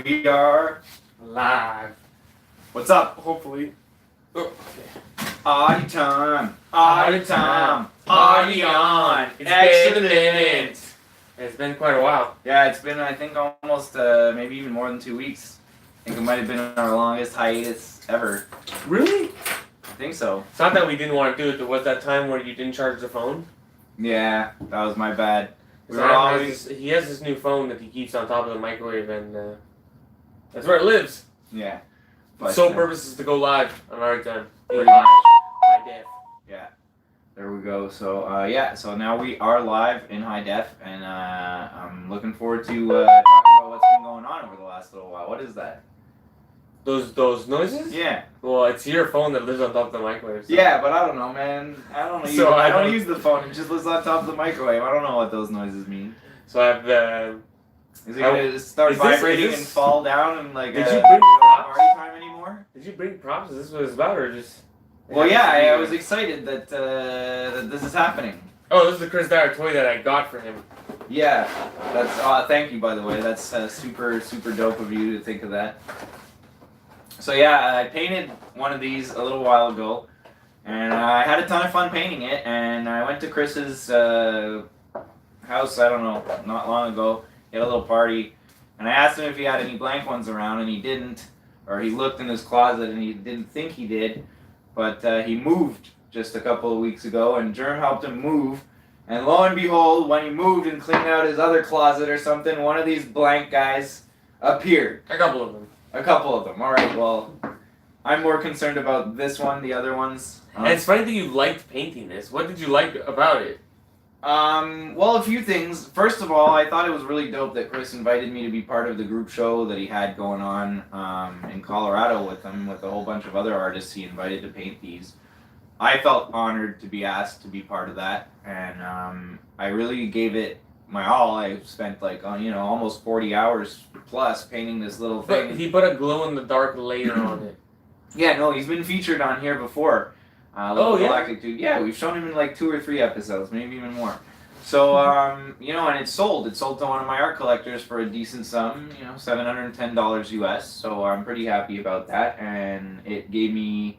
We are live. What's up? Hopefully. Oh, Arty time. Arty time. Arty on. It's Excellent. been a minute. It's been quite a while. Yeah, it's been, I think, almost maybe even more than 2 weeks. I think it might have been our longest hiatus ever. Really? I think so. It's not that we didn't want to do it. There was that time where you didn't charge the phone. Yeah, that was my bad. He has this new phone that he keeps on top of the microwave, and that's where it lives. Yeah. But, Sole purpose is to go live on Arty Time. Pretty High much. def. Yeah. There we go. So, yeah, so now we are live in high def, and I'm looking forward to talking about what's been going on over the last little while. What is that? Those noises? Yeah. Well, it's your phone that lives on top of the microwave. So. Yeah, but I don't know, man. I don't know. So I don't use the phone. It just lives on top of the microwave. I don't know what those noises mean. So I've Is it gonna start vibrating and fall down and like? Did you bring props? Arty time anymore? Did you bring props? Is this what it's about, or just? Well, yeah, I was excited that that this is happening. Oh, this is the Chris Dyer toy that I got for him. Yeah, that's. Thank you, by the way. That's super dope of you to think of that. So yeah, I painted one of these a little while ago, and I had a ton of fun painting it. And I went to Chris's house, I don't know, not long ago. He had a little party, and I asked him if he had any blank ones around, and he didn't. Or he looked in his closet, and he didn't think he did. But he moved just a couple of weeks ago, and Germ helped him move. And lo and behold, when he moved and cleaned out his other closet or something, one of these blank guys appeared. A couple of them. A couple of them. All right, well, I'm more concerned about this one, the other ones. And it's funny that you liked painting this. What did you like about it? Well, a few things. First of all, I thought it was really dope that Chris invited me to be part of the group show that he had going on in Colorado with him, with a whole bunch of other artists he invited to paint these. I felt honored to be asked to be part of that, and I really gave it my all. I spent like almost 40 hours plus painting this little thing. But he put a glow-in-the-dark layer on it. Yeah, no, he's been featured on here before. Oh, yeah? Galactic Dude. Yeah, we've shown him in like 2 or 3 episodes, maybe even more. So, and it sold. It sold to one of my art collectors for a decent sum, $710 US. So I'm pretty happy about that. And it gave me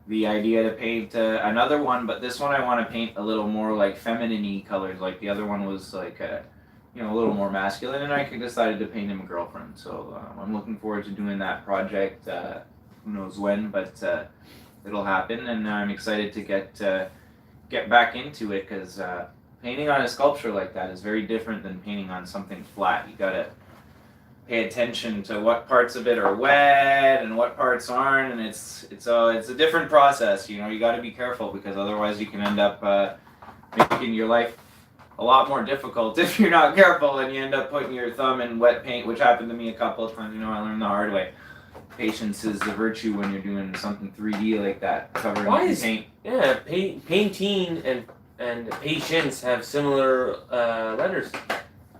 the idea to paint another one, but this one I want to paint a little more like feminine-y colors. Like the other one was like, a little more masculine, and I decided to paint him a girlfriend. So I'm looking forward to doing that project. Who knows when, but it'll happen, and I'm excited to get back into it, because painting on a sculpture like that is very different than painting on something flat. You gotta pay attention to what parts of it are wet and what parts aren't, and it's a different process. You got to be careful, because otherwise you can end up making your life a lot more difficult if you're not careful, and you end up putting your thumb in wet paint, which happened to me a couple of times. I learned the hard way. Patience is the virtue when you're doing something 3D like that, covering in paint. Yeah, painting and patience have similar letters.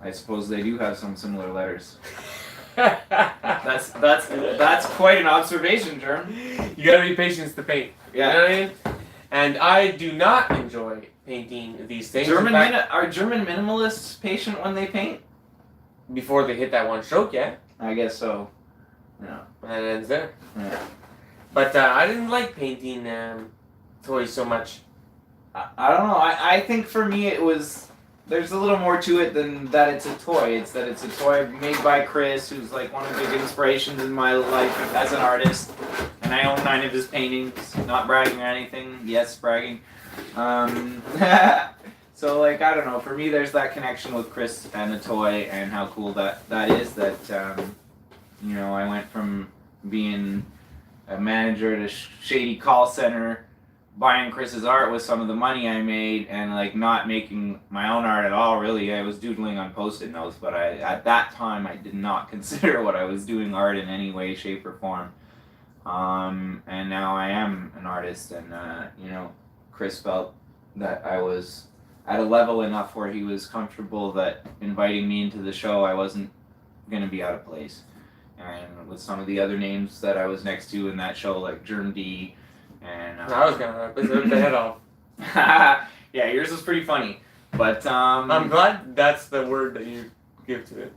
I suppose they do have some similar letters. That's quite an observation, Germ. You gotta be patient to paint. Yeah. You know what I mean? And I do not enjoy painting these things. Are German minimalists patient when they paint? Before they hit that one stroke, yeah. I guess so. Yeah. And it ends there. Yeah. But I didn't like painting toys so much. I don't know. I think for me it was... There's a little more to it than that it's a toy. It's that it's a toy made by Chris, who's like one of the big inspirations in my life as an artist. And I own 9 of his paintings. Not bragging or anything. Yes, bragging. So, like, I don't know. For me, there's that connection with Chris and the toy, and how cool that is. That, I went from being a manager at a shady call center, buying Chris's art with some of the money I made, and like not making my own art at all, really. I was doodling on Post-it notes, but at that time I did not consider what I was doing art in any way, shape, or form. And now I am an artist, and Chris felt that I was at a level enough where he was comfortable that inviting me into the show, I wasn't going to be out of place. And with some of the other names that I was next to in that show, like GermDee, and I was gonna rip the head off. Yeah, yours was pretty funny, but I'm glad that's the word that you give to it.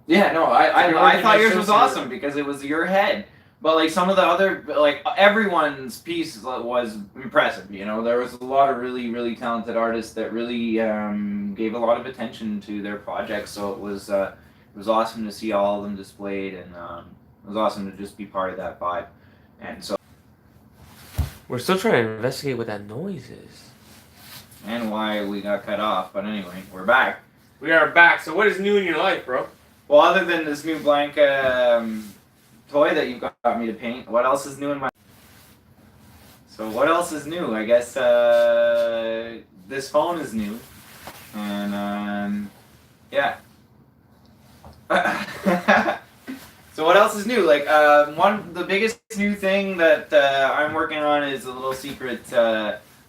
Yeah, no, You're I working thought yours so was smart. awesome because it was your head. But like some of the other, like everyone's piece was impressive. You know, there was a lot of really, really talented artists that really gave a lot of attention to their projects. So it was awesome to see all of them displayed, and it was awesome to just be part of that vibe. And so, We're still trying to investigate what that noise is. and why we got cut off. But anyway, we're back. We are back. So what is new in your life, bro? Well, other than this new blank toy that you got me to paint, what else is new in my? So what else is new? I guess this phone is new, and yeah. So what else is new? Like the biggest new thing that I'm working on is a little secret.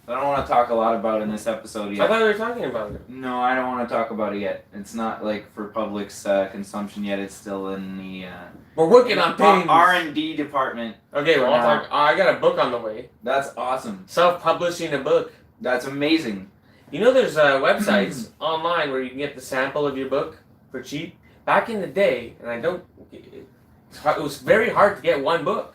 I don't want to talk a lot about in this episode yet. I thought we were talking about it. No, I don't want to talk about it yet. It's not like for public's consumption yet. It's still in the We're working on things. R&D department. Okay, well, I'll talk. I got a book on the way. That's awesome. Self-publishing a book. That's amazing. You know, there's websites online where you can get the sample of your book for cheap. Back in the day, and it was very hard to get one book.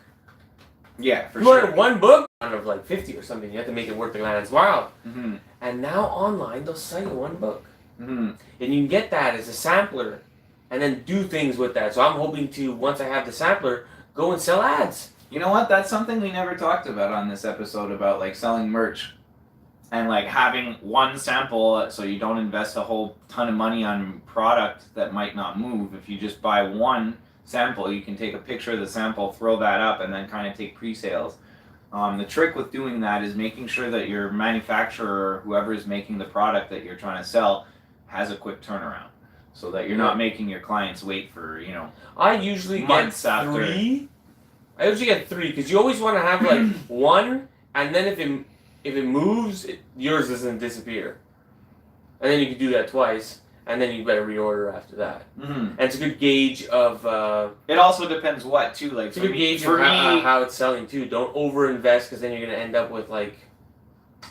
Yeah, for you sure. wanted one book out of like 50 or something. You have to make it worth the man's while. Mm-hmm. And now online, they'll sell you one book. Mm-hmm. And you can get that as a sampler and then do things with that. So I'm hoping to, once I have the sampler, go and sell ads. You know what? That's something we never talked about on this episode about like selling merch and like having one sample so you don't invest a whole ton of money on product that might not move. If you just buy one sample, you can take a picture of the sample, throw that up, and then kind of take pre-sales. The trick with doing that is making sure that your manufacturer, whoever is making the product that you're trying to sell, has a quick turnaround, so that you're not making your clients wait for I usually months get after. three. I usually get three because you always want to have like one, and then if it moves, yours doesn't disappear, and then you can do that twice. And then you better reorder after that. Mm-hmm. And it's a good gauge of... it also depends what, too. Like, it's a good gauge of how it's selling, too. Don't over-invest, because then you're going to end up with, like,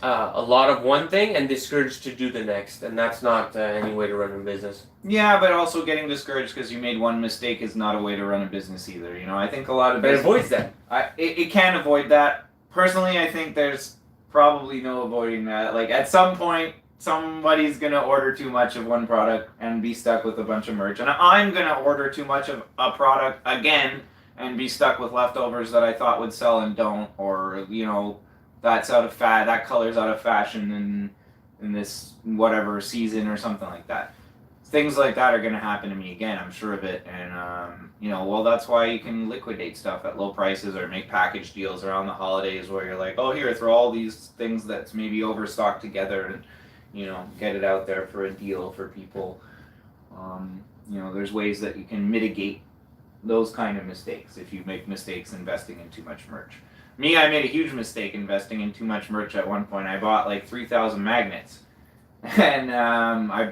a lot of one thing and discouraged to do the next. And that's not any way to run a business. Yeah, but also getting discouraged because you made one mistake is not a way to run a business either. I think a lot of But it avoids that. It can avoid that. Personally, I think there's probably no avoiding that. Like, at some point, somebody's going to order too much of one product and be stuck with a bunch of merch. And I'm going to order too much of a product again and be stuck with leftovers that I thought would sell and don't. Or, that's out of that color's out of fashion in this whatever season or something like that. Things like that are going to happen to me again, I'm sure of it. And, that's why you can liquidate stuff at low prices or make package deals around the holidays where you're like, oh, here, throw all these things that's maybe overstocked together and, get it out there for a deal for people. There's ways that you can mitigate those kind of mistakes if you make mistakes investing in too much merch. Me, I made a huge mistake investing in too much merch at one point. I bought like 3,000 magnets. And I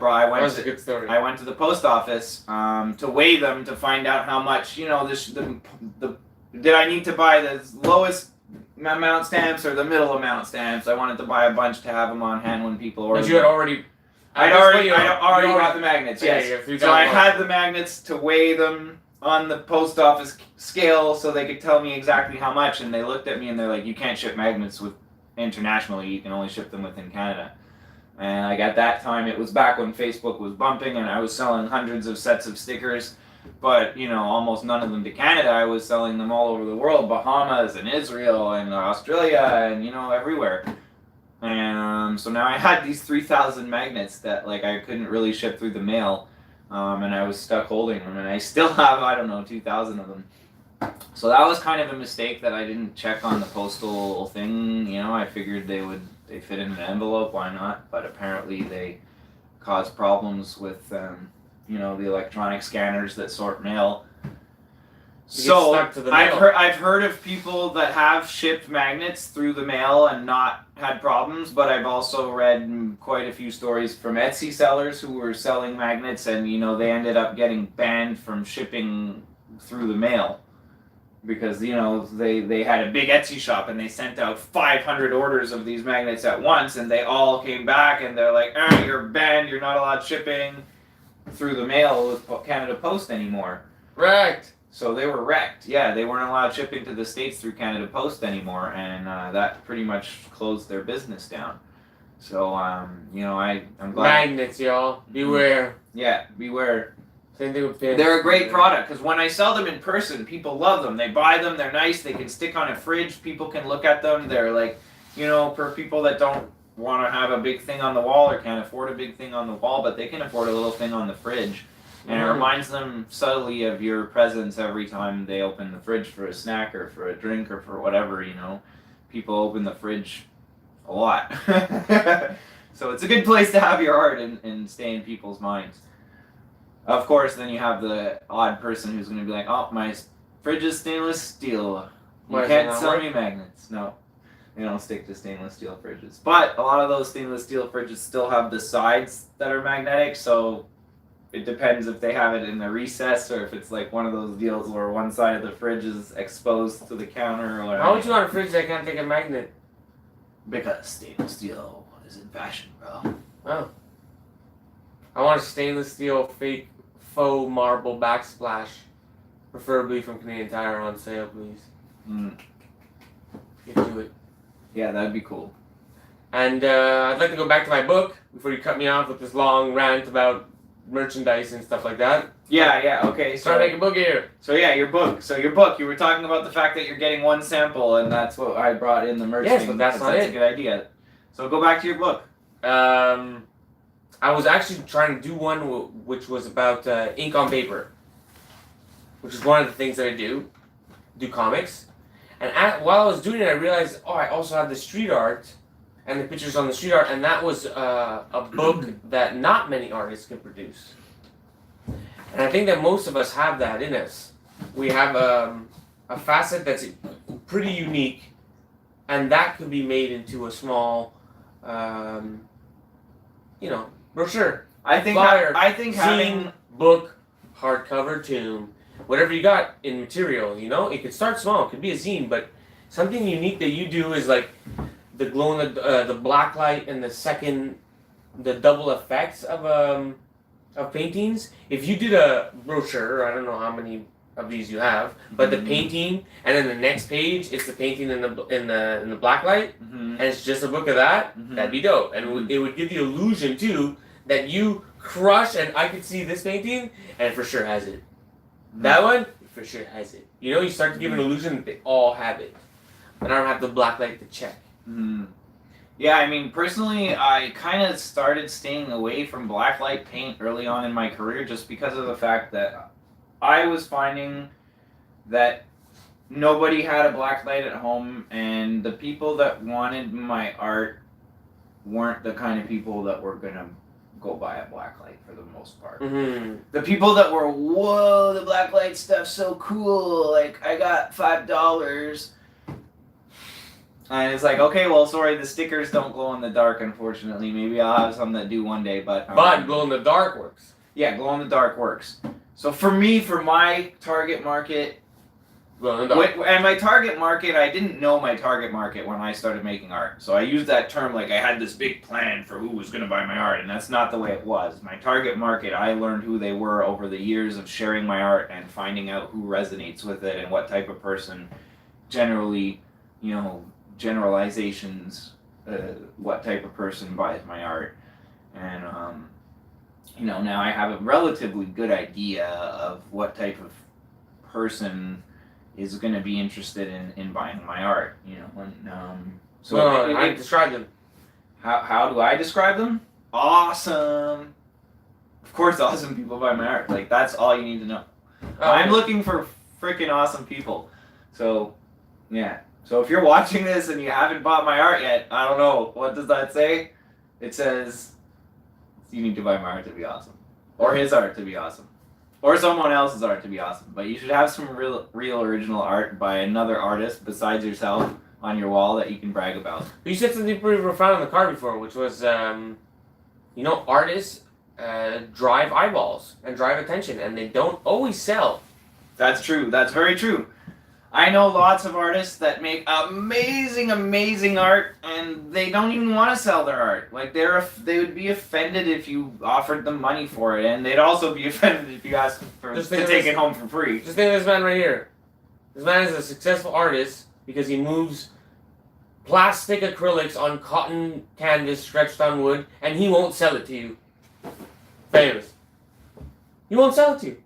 went to the post office to weigh them to find out how much, did I need to buy the lowest amount stamps or the middle amount stamps. I wanted to buy a bunch to have them on hand when people ordered. But you had already... I'd already got the magnets, yes. Yeah, so I had the magnets to weigh them on the post office scale so they could tell me exactly how much, and they looked at me and they're like, you can't ship magnets internationally, you can only ship them within Canada. And like at that time, it was back when Facebook was bumping and I was selling hundreds of sets of stickers. But, almost none of them to Canada. I was selling them all over the world, Bahamas and Israel and Australia and, everywhere. And so now I had these 3,000 magnets that, like, I couldn't really ship through the mail. And I was stuck holding them. And I still have, 2,000 of them. So that was kind of a mistake that I didn't check on the postal thing. I figured they fit in an envelope, why not? But apparently they cause problems with... the electronic scanners that sort mail. So I've heard of people that have shipped magnets through the mail and not had problems, but I've also read quite a few stories from Etsy sellers who were selling magnets and they ended up getting banned from shipping through the mail because they had a big Etsy shop and they sent out 500 orders of these magnets at once and they all came back and they're like, you're banned, you're not allowed shipping. through the mail with Canada Post anymore. Right. So they were wrecked. Yeah, they weren't allowed shipping to the States through Canada Post anymore, and that pretty much closed their business down. So, you know, I'm glad. Magnets, y'all. Beware. Yeah, beware. Same thing with pins. They're a great product because when I sell them in person, people love them. They buy them. They're nice. They can stick on a fridge. People can look at them. They're like, you know, for people that don't want to have a big thing on the wall or can't afford a big thing on the wall, but they can afford a little thing on the fridge. And it reminds them subtly of your presence every time they open the fridge for a snack or for a drink or for whatever, you know. People open the fridge a lot. So it's a good place to have your art and stay in people's minds. Of course, then you have the odd person who's going to be like, oh, my fridge is stainless steel. You can't sell me magnets. No, they don't stick to stainless steel fridges. But a lot of those stainless steel fridges still have the sides that are magnetic, so it depends if they have it in the recess or if it's like one of those deals where one side of the fridge is exposed to the counter or whatever. How would you want a fridge that can't take a magnet? Because stainless steel is in fashion, bro. Oh. I want a stainless steel fake faux marble backsplash. Preferably from Canadian Tire on sale, please. Get to it. Yeah, that'd be cool. And I'd like to go back to my book before you cut me off with this long rant about merchandise and stuff like that. Yeah, okay. So I make a book here. So yeah, your book. You were talking about the fact that you're getting one sample, and that's what I brought in the merch. Yes, thing, but that's not a it. good idea. So go back to your book. I was actually trying to do one which was about ink on paper, which is one of the things that I do comics. And while I was doing it, I realized, I also have the street art and the pictures on the street art, and that was a book that not many artists can produce. And I think that most of us have that in us. We have a facet that's pretty unique, and that could be made into a small, brochure. I think flyer, having book, hardcover, tome, whatever you got in material. You know, it could start small. It could be a zine, but something unique that you do is like the glow in the black light and the double effects of paintings. If you did a brochure, I don't know how many of these you have, but the painting, and then the next page it's the painting in the black light, and it's just a book of that. That'd be dope, and it would give the illusion too that you crush, and I could see this painting, and it for sure has it. That one, it for sure has it. You know, you start to give an illusion that they all have it, but I don't have the black light to check. Yeah, I mean, personally, I kind of started staying away from blacklight paint early on in my career just because of the fact that I was finding that nobody had a blacklight at home, and the people that wanted my art weren't the kind of people that were going to go buy a blacklight for the most part. The people that were, whoa, the blacklight stuff's so cool, like, I got $5. And it's like, okay, well, sorry, the stickers don't glow in the dark, unfortunately. Maybe I'll have some that do one day, but... but glow in the dark works. Yeah, glow in the dark works. So for me, for my target market... Glow in the dark. And my target market, I didn't know my target market when I started making art. So I used that term like I had this big plan for who was going to buy my art, and that's not the way it was. My target market, I learned who they were over the years of sharing my art and finding out who resonates with it and what type of person generally, you know... generalizations, what type of person buys my art, and now I have a relatively good idea of what type of person is going to be interested in buying my art, I describe them. How do I describe them? Awesome. Of course, awesome people buy my art. Like, that's all you need to know. I'm looking for freaking awesome people. So, yeah. So if you're watching this and you haven't bought my art yet, I don't know, what does that say? It says you need to buy my art to be awesome. Or his art to be awesome. Or someone else's art to be awesome. But you should have some real original art by another artist besides yourself on your wall that you can brag about. You said something pretty profound on the card before, which was, artists drive eyeballs and drive attention, and they don't always sell. That's true. That's very true. I know lots of artists that make amazing art, and they don't even want to sell their art. Like they would be offended if you offered them money for it, and they'd also be offended if you asked to take it home for free. Just think of this man right here. This man is a successful artist because he moves plastic acrylics on cotton canvas stretched on wood, and he won't sell it to you. Famous. He won't sell it to you.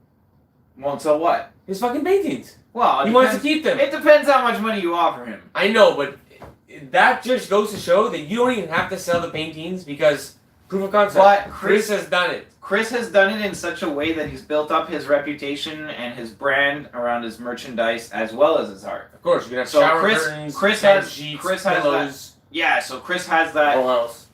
Won't sell what? His fucking paintings. Well, he wants to keep them. It depends how much money you offer him. I know, but that just goes to show that you don't even have to sell the paintings because proof of concept. But Chris has done it. Chris has done it in such a way that he's built up his reputation and his brand around his merchandise as well as his art. Of course, you can have shower curtains, Chris bed has sheets, Chris pillows. has that. Yeah, so Chris has that. Whole house.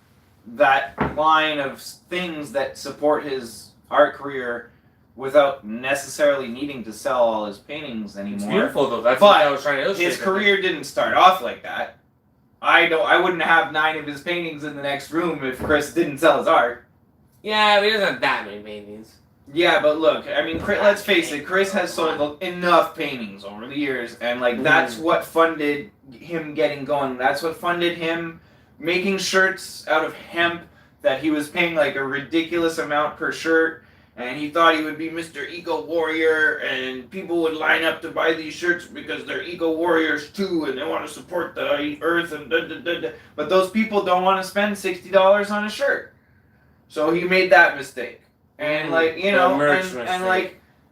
That line of things that support his art career without necessarily needing to sell all his paintings anymore. It's beautiful though. That's what I was trying to illustrate. His career didn't start off like that. I wouldn't have 9 of his paintings in the next room if Chris didn't sell his art. Yeah, but he doesn't have that many paintings. Yeah, but look, I mean, let's face it, Chris has sold enough paintings over the years, and like that's what funded him getting going. That's what funded him making shirts out of hemp that he was paying like a ridiculous amount per shirt. And he thought he would be Mr. Eco Warrior, and people would line up to buy these shirts because they're Eco Warriors too, and they want to support the earth and da da da da. But those people don't want to spend $60 on a shirt, so he made that mistake. And like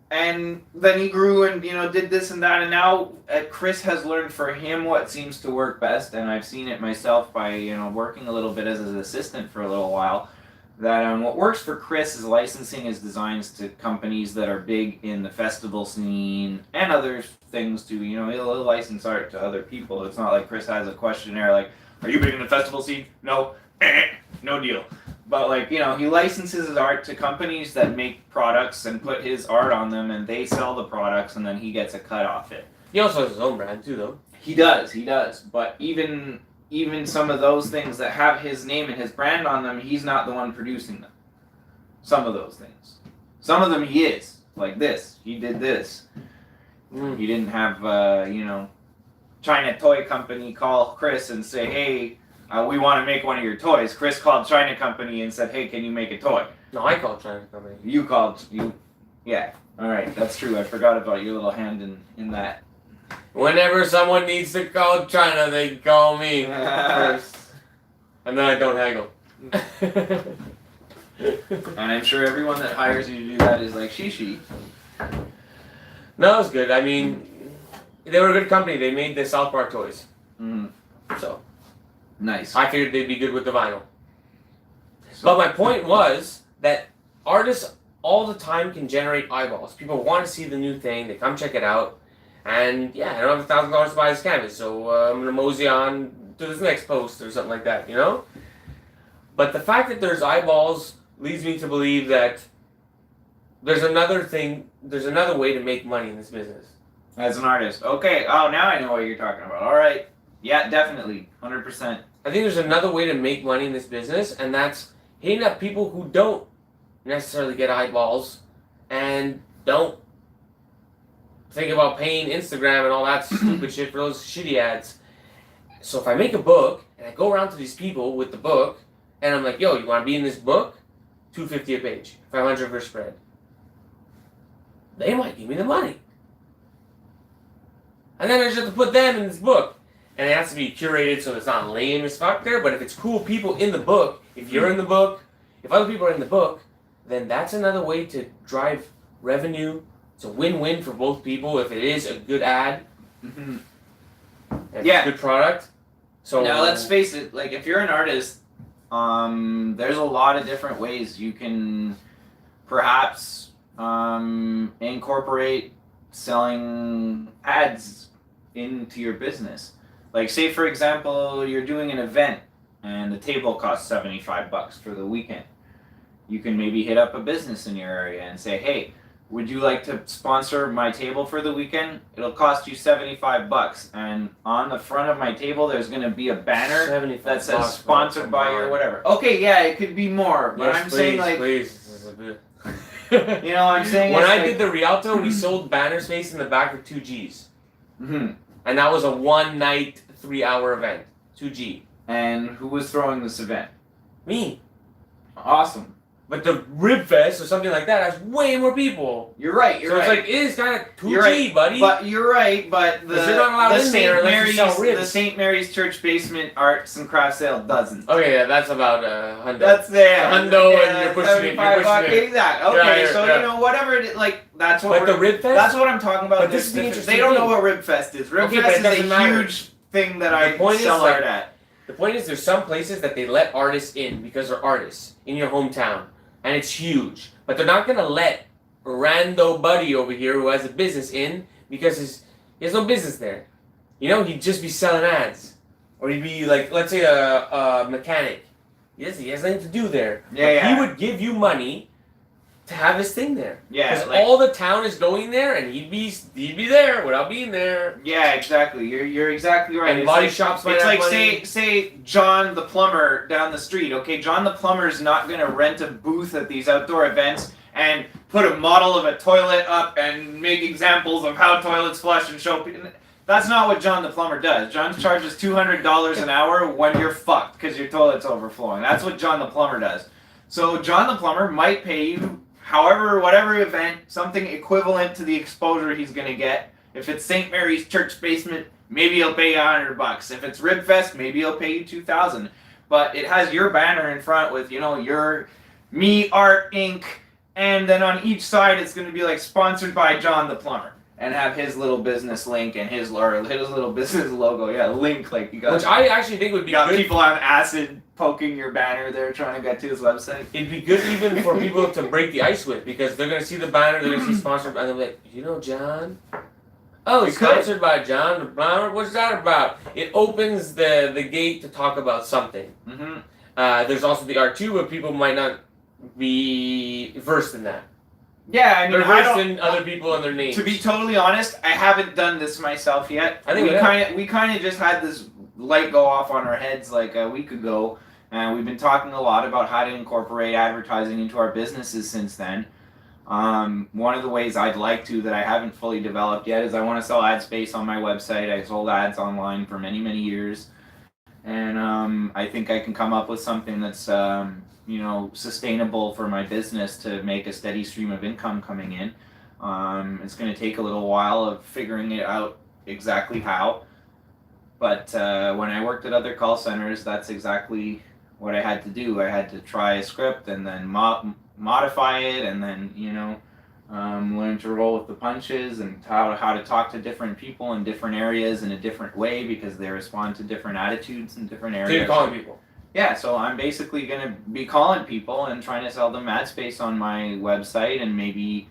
and then he grew and did this and that, and now Chris has learned for him what seems to work best, and I've seen it myself by working a little bit as his assistant for a little while. That what works for Chris is licensing his designs to companies that are big in the festival scene and other things too. He'll license art to other people. It's not like Chris has a questionnaire like, "Are you big in the festival scene?" No, no deal. But like he licenses his art to companies that make products and put his art on them, and they sell the products, and then he gets a cut off it. He also has his own brand too, though. He does. But even some of those things that have his name and his brand on them, he's not the one producing them. Some of those things. Some of them he is. Like this. He did this. He didn't have, China Toy Company call Chris and say, "Hey, we want to make one of your toys." Chris called China Company and said, "Hey, can you make a toy?" No, I called China Company. Yeah. Alright, that's true. I forgot about your little hand in that. Whenever someone needs to call China, they call me first. And then I don't haggle. And I'm sure everyone that hires you to do that is like, "Shishi." No, it's good. I mean, they were a good company. They made the South Park toys. So. Nice. I figured they'd be good with the vinyl. But my point was that artists all the time can generate eyeballs. People want to see the new thing. They come check it out. And yeah, I don't have $1,000 to buy this canvas, so I'm going to mosey on to this next post or something like that, But the fact that there's eyeballs leads me to believe that there's another way to make money in this business. As an artist. Okay, now I know what you're talking about. Alright. Yeah, definitely. 100%. I think there's another way to make money in this business, and that's hitting up people who don't necessarily get eyeballs and don't think about paying Instagram and all that stupid shit for those shitty ads. So if I make a book and I go around to these people with the book and I'm like, "Yo, you want to be in this book? $250 a page, $500 per spread." They might give me the money, and then I just have to put them in this book, and it has to be curated so it's not lame as fuck there. But if it's cool people in the book, if you're in the book, if other people are in the book, then that's another way to drive revenue. It's a win-win for both people if it is a good ad. And it's a good product. So now let's face it, like if you're an artist, there's a lot of different ways you can perhaps incorporate selling ads into your business. Like say for example, you're doing an event and the table costs $75 for the weekend. You can maybe hit up a business in your area and say, "Hey, would you like to sponsor my table for the weekend? It'll cost you $75, and on the front of my table there's going to be a banner that says sponsored by or whatever." Okay, yeah, it could be more, but yes, I'm saying like, please. This is a bit. I'm saying when I like, did the Rialto, we sold banner space in the back for $2 Gs. Mm-hmm. And that was a 1-night, 3-hour event. 2G. And who was throwing this event? Me. Awesome. But the Rib Fest or something like that has way more people. You're right. So it's like, it is kind of 2G, right, buddy. But you're right. But the St. Mary's Church Basement Arts and Craft Sale doesn't. Okay, yeah, that's about hundo. That's hundo, and you're pushing it. Exactly. Okay, so you know whatever it is, like that's what. But the Rib Fest. That's what I'm talking about. But this is the interesting They don't thing. know what Rib Fest is. Rib Fest is a huge thing that I sell art at. The point is, there's some places that they let artists in because they're artists in your hometown. And it's huge. But they're not going to let a rando buddy over here who has a business in because he has no business there. You know, he'd just be selling ads. Or he'd be like, let's say a mechanic. Yes, he has nothing to do there. Yeah, He would give you money to have his thing there. Yeah. Because all the town is going there and he'd be there without being there. Yeah, exactly. You're exactly right. And body shops might have money. say John the plumber down the street. Okay, John the plumber is not going to rent a booth at these outdoor events and put a model of a toilet up and make examples of how toilets flush and show people. That's not what John the plumber does. John charges $200 an hour when you're fucked because your toilet's overflowing. That's what John the plumber does. So John the plumber might pay you whatever event, something equivalent to the exposure he's going to get. If it's St. Mary's Church Basement, maybe he'll pay you $100. If it's Rib Fest, maybe he'll pay you $2,000. But it has your banner in front with, your Me Art Inc. And then on each side, it's going to be like sponsored by John the Plumber. And have his little business link and his little business logo. Yeah, link like you got. Which I actually think would be good. People on acid poking your banner there trying to get to his website. It'd be good even for people to break the ice with because they're going to see the banner, they're going to see sponsored, and they're like, John? Oh, it's sponsored by John the Plumber? What's that about? It opens the gate to talk about something. Mm-hmm. There's also the art too, but people might not be versed in that. Yeah, I mean, they're versed in other people and their names. To be totally honest, I haven't done this myself yet. I think we kind of just had this light go off on our heads like a week ago, and we've been talking a lot about how to incorporate advertising into our businesses since then. One of the ways I'd like to that I haven't fully developed yet is I want to sell ad space on my website. I sold ads online for many, many years, and I think I can come up with something that's sustainable for my business to make a steady stream of income coming in. It's going to take a little while of figuring it out exactly how. But when I worked at other call centers, that's exactly what I had to do. I had to try a script and then modify it and then, learn to roll with the punches and how to talk to different people in different areas in a different way because they respond to different attitudes in different areas. So you're calling people? Yeah, so I'm basically going to be calling people and trying to sell them ad space on my website, and maybe,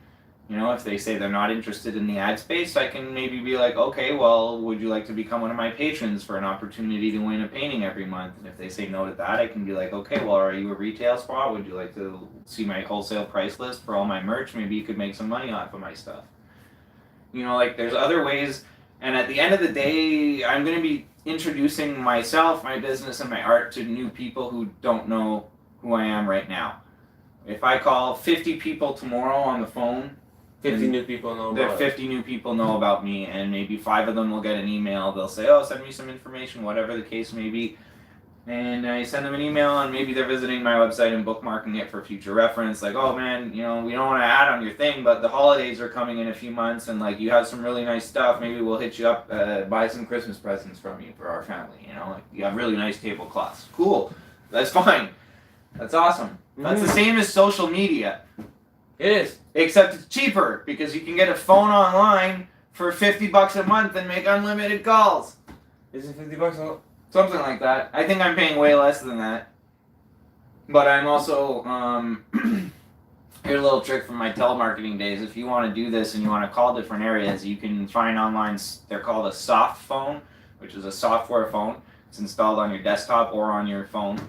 if they say they're not interested in the ad space, I can maybe be like, okay, well, would you like to become one of my patrons for an opportunity to win a painting every month? And if they say no to that, I can be like, okay, well, are you a retail spot? Would you like to see my wholesale price list for all my merch? Maybe you could make some money off of my stuff. There's other ways, and at the end of the day, I'm going to be introducing myself, my business, and my art to new people who don't know who I am right now. If I call 50 people tomorrow on the phone, 50 new people know about it. 50 new people know about me, and maybe 5 of them will get an email. They'll say, oh, send me some information, whatever the case may be. And I send them an email, and maybe they're visiting my website and bookmarking it for future reference. Like, oh man, we don't want to add on your thing, but the holidays are coming in a few months, and you have some really nice stuff. Maybe we'll hit you up, buy some Christmas presents from you for our family. You have really nice tablecloths. Cool, that's fine. That's awesome. That's the same as social media. It is. Except it's cheaper because you can get a phone online for $50 a month and make unlimited calls. Is it $50 a month? Something like that. I think I'm paying way less than that. But I'm also, here's a little trick from my telemarketing days. If you want to do this and you want to call different areas, you can find online, they're called a soft phone, which is a software phone. It's installed on your desktop or on your phone.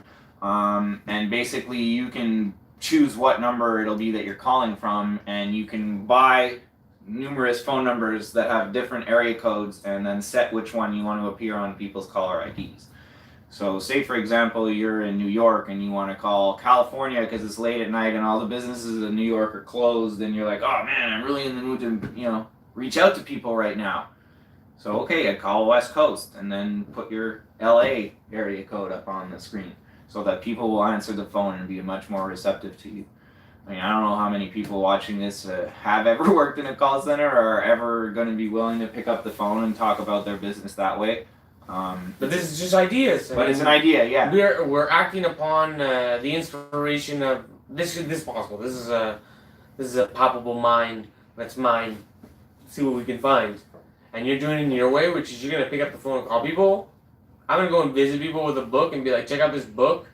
And basically you can choose what number it'll be that you're calling from, and you can buy numerous phone numbers that have different area codes and then set which one you want to appear on people's caller IDs. So say for example you're in New York and you want to call California because it's late at night and all the businesses in New York are closed, and you're like, oh man, I'm really in the mood to reach out to people right now. So okay, I call West Coast, and then put your LA area code up on the screen so that people will answer the phone and be much more receptive to you. I mean, I don't know how many people watching this have ever worked in a call center or are ever going to be willing to pick up the phone and talk about their business that way. But this is just ideas. But it's an idea, yeah. We're acting upon the inspiration of this is possible. This is a palpable mind that's mine. See what we can find. And you're doing it in your way, which is you're gonna pick up the phone and call people. I'm gonna go and visit people with a book and be like, check out this book.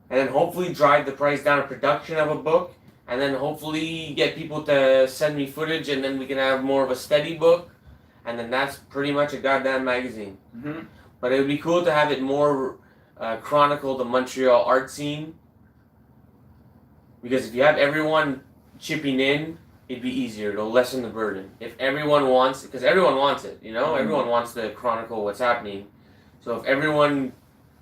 And then hopefully drive the price down of production of a book. And then hopefully get people to send me footage, and then we can have more of a steady book. And then that's pretty much a goddamn magazine. Mm-hmm. But it would be cool to have it more chronicle the Montreal art scene. Because if you have everyone chipping in, it'd be easier. It'll lessen the burden. If everyone wants, because everyone wants it, you know? Mm-hmm. Everyone wants to chronicle what's happening. So if everyone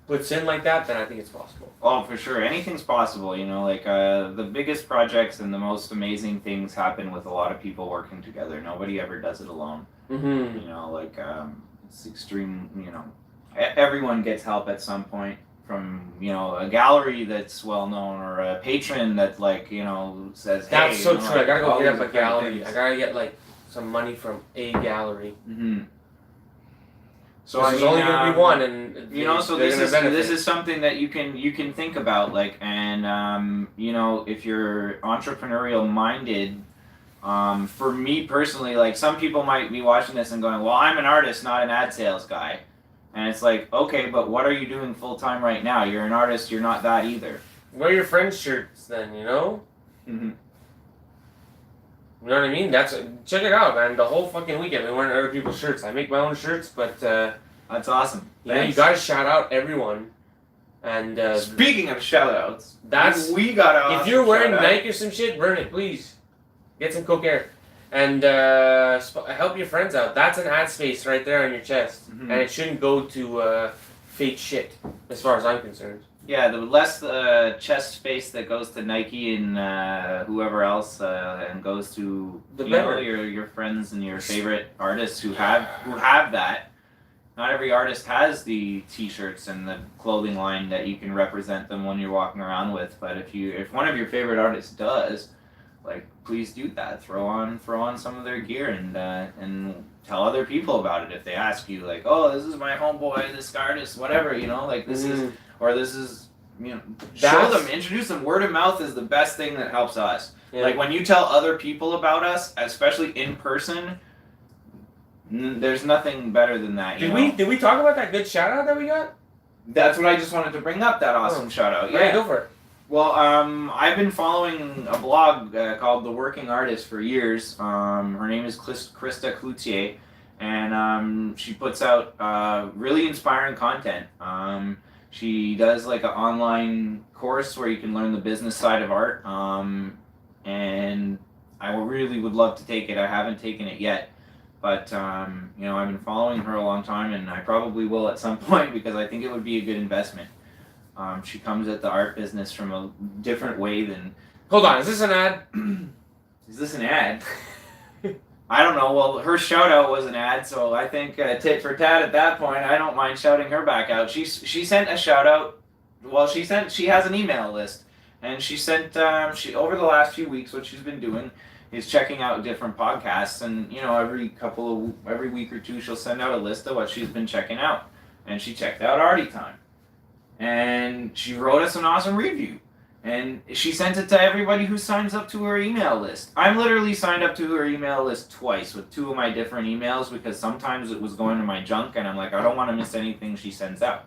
puts in like that, then I think it's possible. Oh, for sure. Anything's possible, you know, like the biggest projects and the most amazing things happen with a lot of people working together. Nobody ever does it alone. Mm-hmm. You know, like it's extreme, you know, everyone gets help at some point from, you know, a gallery that's well known or a patron that, like, you know, says, hey. That's so you know, true. I gotta go all hit these up a gallery. things. I gotta get, like, some money from a gallery. Mm-hmm. So There's only gonna be one, and you know, so they're this gonna benefit. is something that you can think about, like, and you know, if you're entrepreneurial minded, for me personally, like, some people might be watching this and going, well, I'm an artist, not an ad sales guy, and it's like, okay, but what are you doing full time right now? You're an artist, you're not that either. Wear your friend's shirts, then, you know. Mm-hmm. You know what I mean? Check it out, man. The whole fucking weekend, we wearing other people's shirts. I make my own shirts, but That's awesome. you know, you gotta shout out everyone. And speaking of shout outs, that's we got if you're wearing Nike or some shit, burn it, please. Get some coke air. And help your friends out. That's an ad space right there on your chest. Mm-hmm. And it shouldn't go to fake shit, as far as I'm concerned. Yeah, the less chest space that goes to Nike and whoever else, and goes to The you know, better. your friends and your favorite artists who have that. Not every artist has the T-shirts and the clothing line that you can represent them when you're walking around with. But if one of your favorite artists does, like, please do that. Throw on some of their gear and tell other people about it if they ask you, like, oh, this is my homeboy, this artist, whatever, you know, like this is. Or this is, you know, show them, introduce them. Word of mouth is the best thing that helps us. Yeah. Like, when you tell other people about us, especially in person, there's nothing better than that. Did we talk about that good shout out that we got? That's what I just wanted to bring up. That awesome shout out. Yeah, go for it. Well, I've been following a blog called The Working Artist for years. Her name is Krista Cloutier, and she puts out really inspiring content. She does, like, an online course where you can learn the business side of art, and I really would love to take it. I haven't taken it yet, but you know, I've been following her a long time, and I probably will at some point because I think it would be a good investment. She comes at the art business from a different way than... Hold on, is this an ad? Is this an ad? I don't know. Well, her shout out was an ad, so I think tit for tat at that point. I don't mind shouting her back out. She sent a shout out. Well, she has an email list, and she sent over the last few weeks, what she's been doing is checking out different podcasts, and, you know, every week or two she'll send out a list of what she's been checking out, and she checked out Arty Time, and she wrote us an awesome review. And she sent it to everybody who signs up to her email list. I'm literally signed up to her email list twice with two of my different emails because sometimes it was going to my junk and I'm like, I don't want to miss anything she sends out.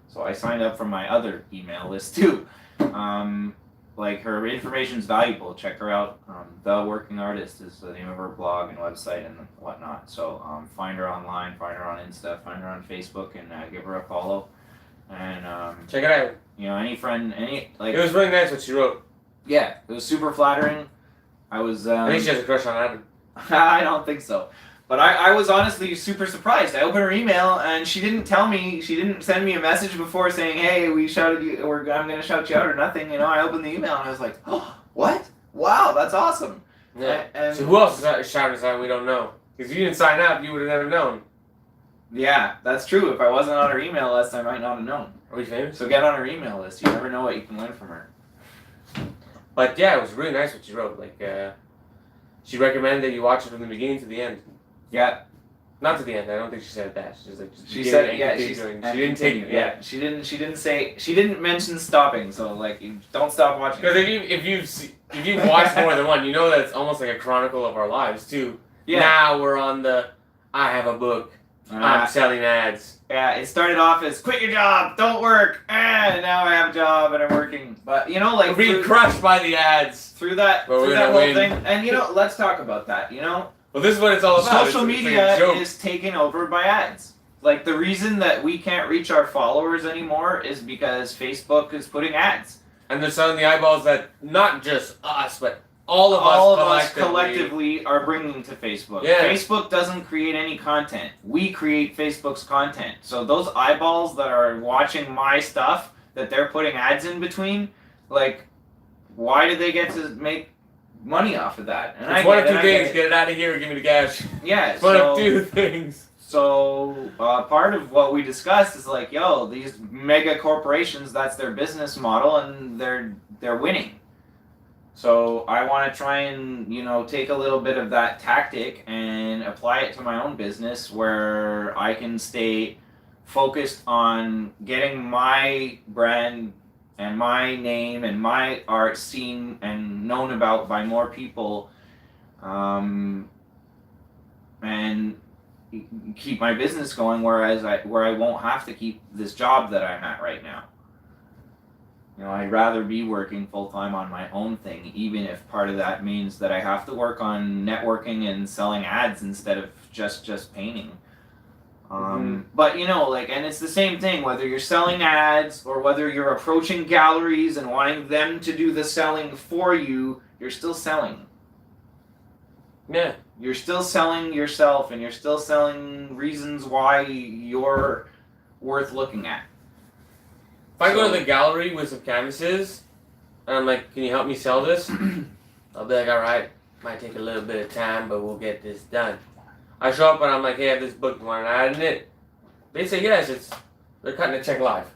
So I signed up for my other email list too. Like, her information's valuable. Check her out. The Working Artist is the name of her blog and website and whatnot. So find her online, find her on Insta, find her on Facebook, and give her a follow. And check it out. You know, any friend, like... It was really nice what she wrote. Yeah, it was super flattering. I was... I think she has a crush on Adam. I don't think so. But I was honestly super surprised. I opened her email, and she didn't tell me, she didn't send me a message before saying, hey, we shouted you, or I'm going to shout you out or nothing. You know, I opened the email, and I was like, oh, what? Wow, that's awesome. Yeah. And so who else shouted us out we don't know? Because if you didn't sign up, you would have never known. Yeah, that's true. If I wasn't on her email list, I might not have known. Are we famous? So get on her email list. You never know what you can learn from her. But yeah, it was really nice what she wrote. Like, she recommended that you watch it from the beginning to the end. Yeah. Not to the end. I don't think she said that. She's like, she said, yeah, she didn't take it. Yeah, she didn't mention stopping. So like, you don't stop watching. Because if you've watched more than one, you know that it's almost like a chronicle of our lives too. Yeah. Now we're on the I have a book. I'm selling ads. Yeah, it started off as quit your job, don't work, and now I have a job and I'm working. But you know, like we're being crushed by the ads through that whole thing. And you know, let's talk about that. You know, well, this is what it's all about. Social media is taken over by ads. Like the reason that we can't reach our followers anymore is because Facebook is putting ads. And they're selling the eyeballs that not just us, but all of us collectively are bringing to Facebook. Yeah. Facebook doesn't create any content. We create Facebook's content. So those eyeballs that are watching my stuff that they're putting ads in between, like, why do they get to make money off of that? And it's one of two things. Get it out of here or give me the cash. Yeah. It's one of two things. So part of what we discussed is like, yo, these mega corporations, that's their business model, and they're winning. So I want to try and, you know, take a little bit of that tactic and apply it to my own business where I can stay focused on getting my brand and my name and my art seen and known about by more people, and keep my business going, where I won't have to keep this job that I'm at right now. You know, I'd rather be working full-time on my own thing, even if part of that means that I have to work on networking and selling ads instead of just painting. But, you know, like, and it's the same thing, whether you're selling ads or whether you're approaching galleries and wanting them to do the selling for you, you're still selling. Yeah. You're still selling yourself, and you're still selling reasons why you're worth looking at. If I go to the gallery with some canvases, and I'm like, can you help me sell this? I'll be like, alright, might take a little bit of time, but we'll get this done. I show up and I'm like, hey, I have this book, you want an ad in it? They say yes, they're cutting a check live.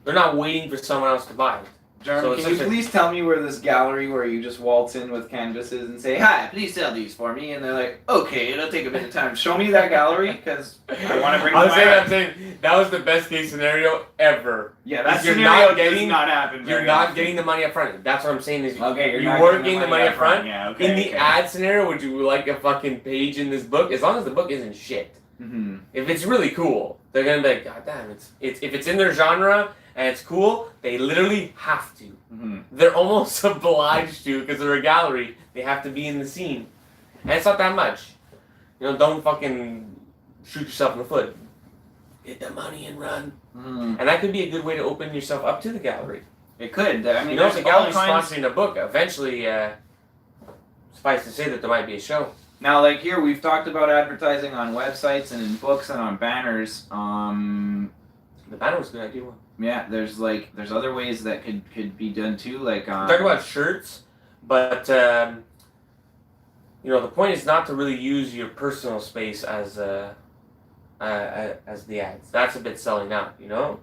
They're not waiting for someone else to buy it. Jeremy, can you please tell me where this gallery where you just waltz in with canvases and say, hi, please sell these for me? And they're like, okay, it'll take a bit of time. Show me that gallery, because I want to bring I'm saying that was the best case scenario ever. Yeah, that scenario does not happen very You're not often. getting the money up front. That's what I'm saying is okay, you weren't getting the money up front. Yeah, okay, in the ad scenario, would you like a fucking page in this book? As long as the book isn't shit. Mm-hmm. If it's really cool, they're going to be like, God damn, it's if it's in their genre and it's cool, they literally have to. Mm-hmm. They're almost obliged to, because they're a gallery. They have to be in the scene. And it's not that much. You know, don't fucking shoot yourself in the foot. Get the money and run. Mm-hmm. And that could be a good way to open yourself up to the gallery. It could. I mean, you know, if the gallery's sponsoring a book, eventually, suffice to say that there might be a show. Now, like here, we've talked about advertising on websites and in books and on banners. The banner was a good idea. Yeah, there's other ways that could be done too. Like talk about shirts, but you know, the point is not to really use your personal space as the ads. That's a bit selling out, you know.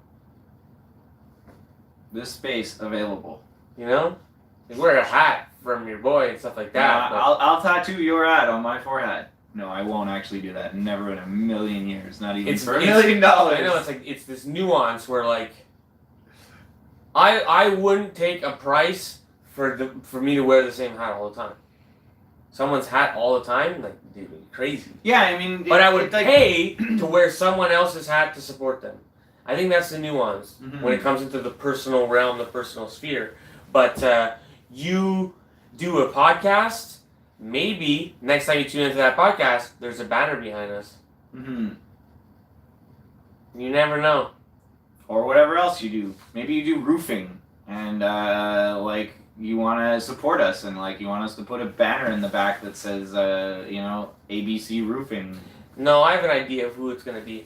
This space available. You know, you wear a hat from your boy and stuff like that. I'll tattoo your ad on my forehead. No, I won't actually do that. Never in a million years. Not even for $1 million. I know, it's like it's this nuance where like I wouldn't take a price for me to wear the same hat all the time. Someone's hat all the time, like, dude, crazy. Yeah, I mean, but I would pay to wear someone else's hat to support them. I think that's the nuance when it comes into the personal realm, the personal sphere. But you do a podcast. Maybe next time you tune into that podcast, there's a banner behind us. Mm-hmm. You never know. Or whatever else you do. Maybe you do roofing, and like you want to support us, and like you want us to put a banner in the back that says, you know, ABC Roofing. No, I have an idea of who it's gonna be.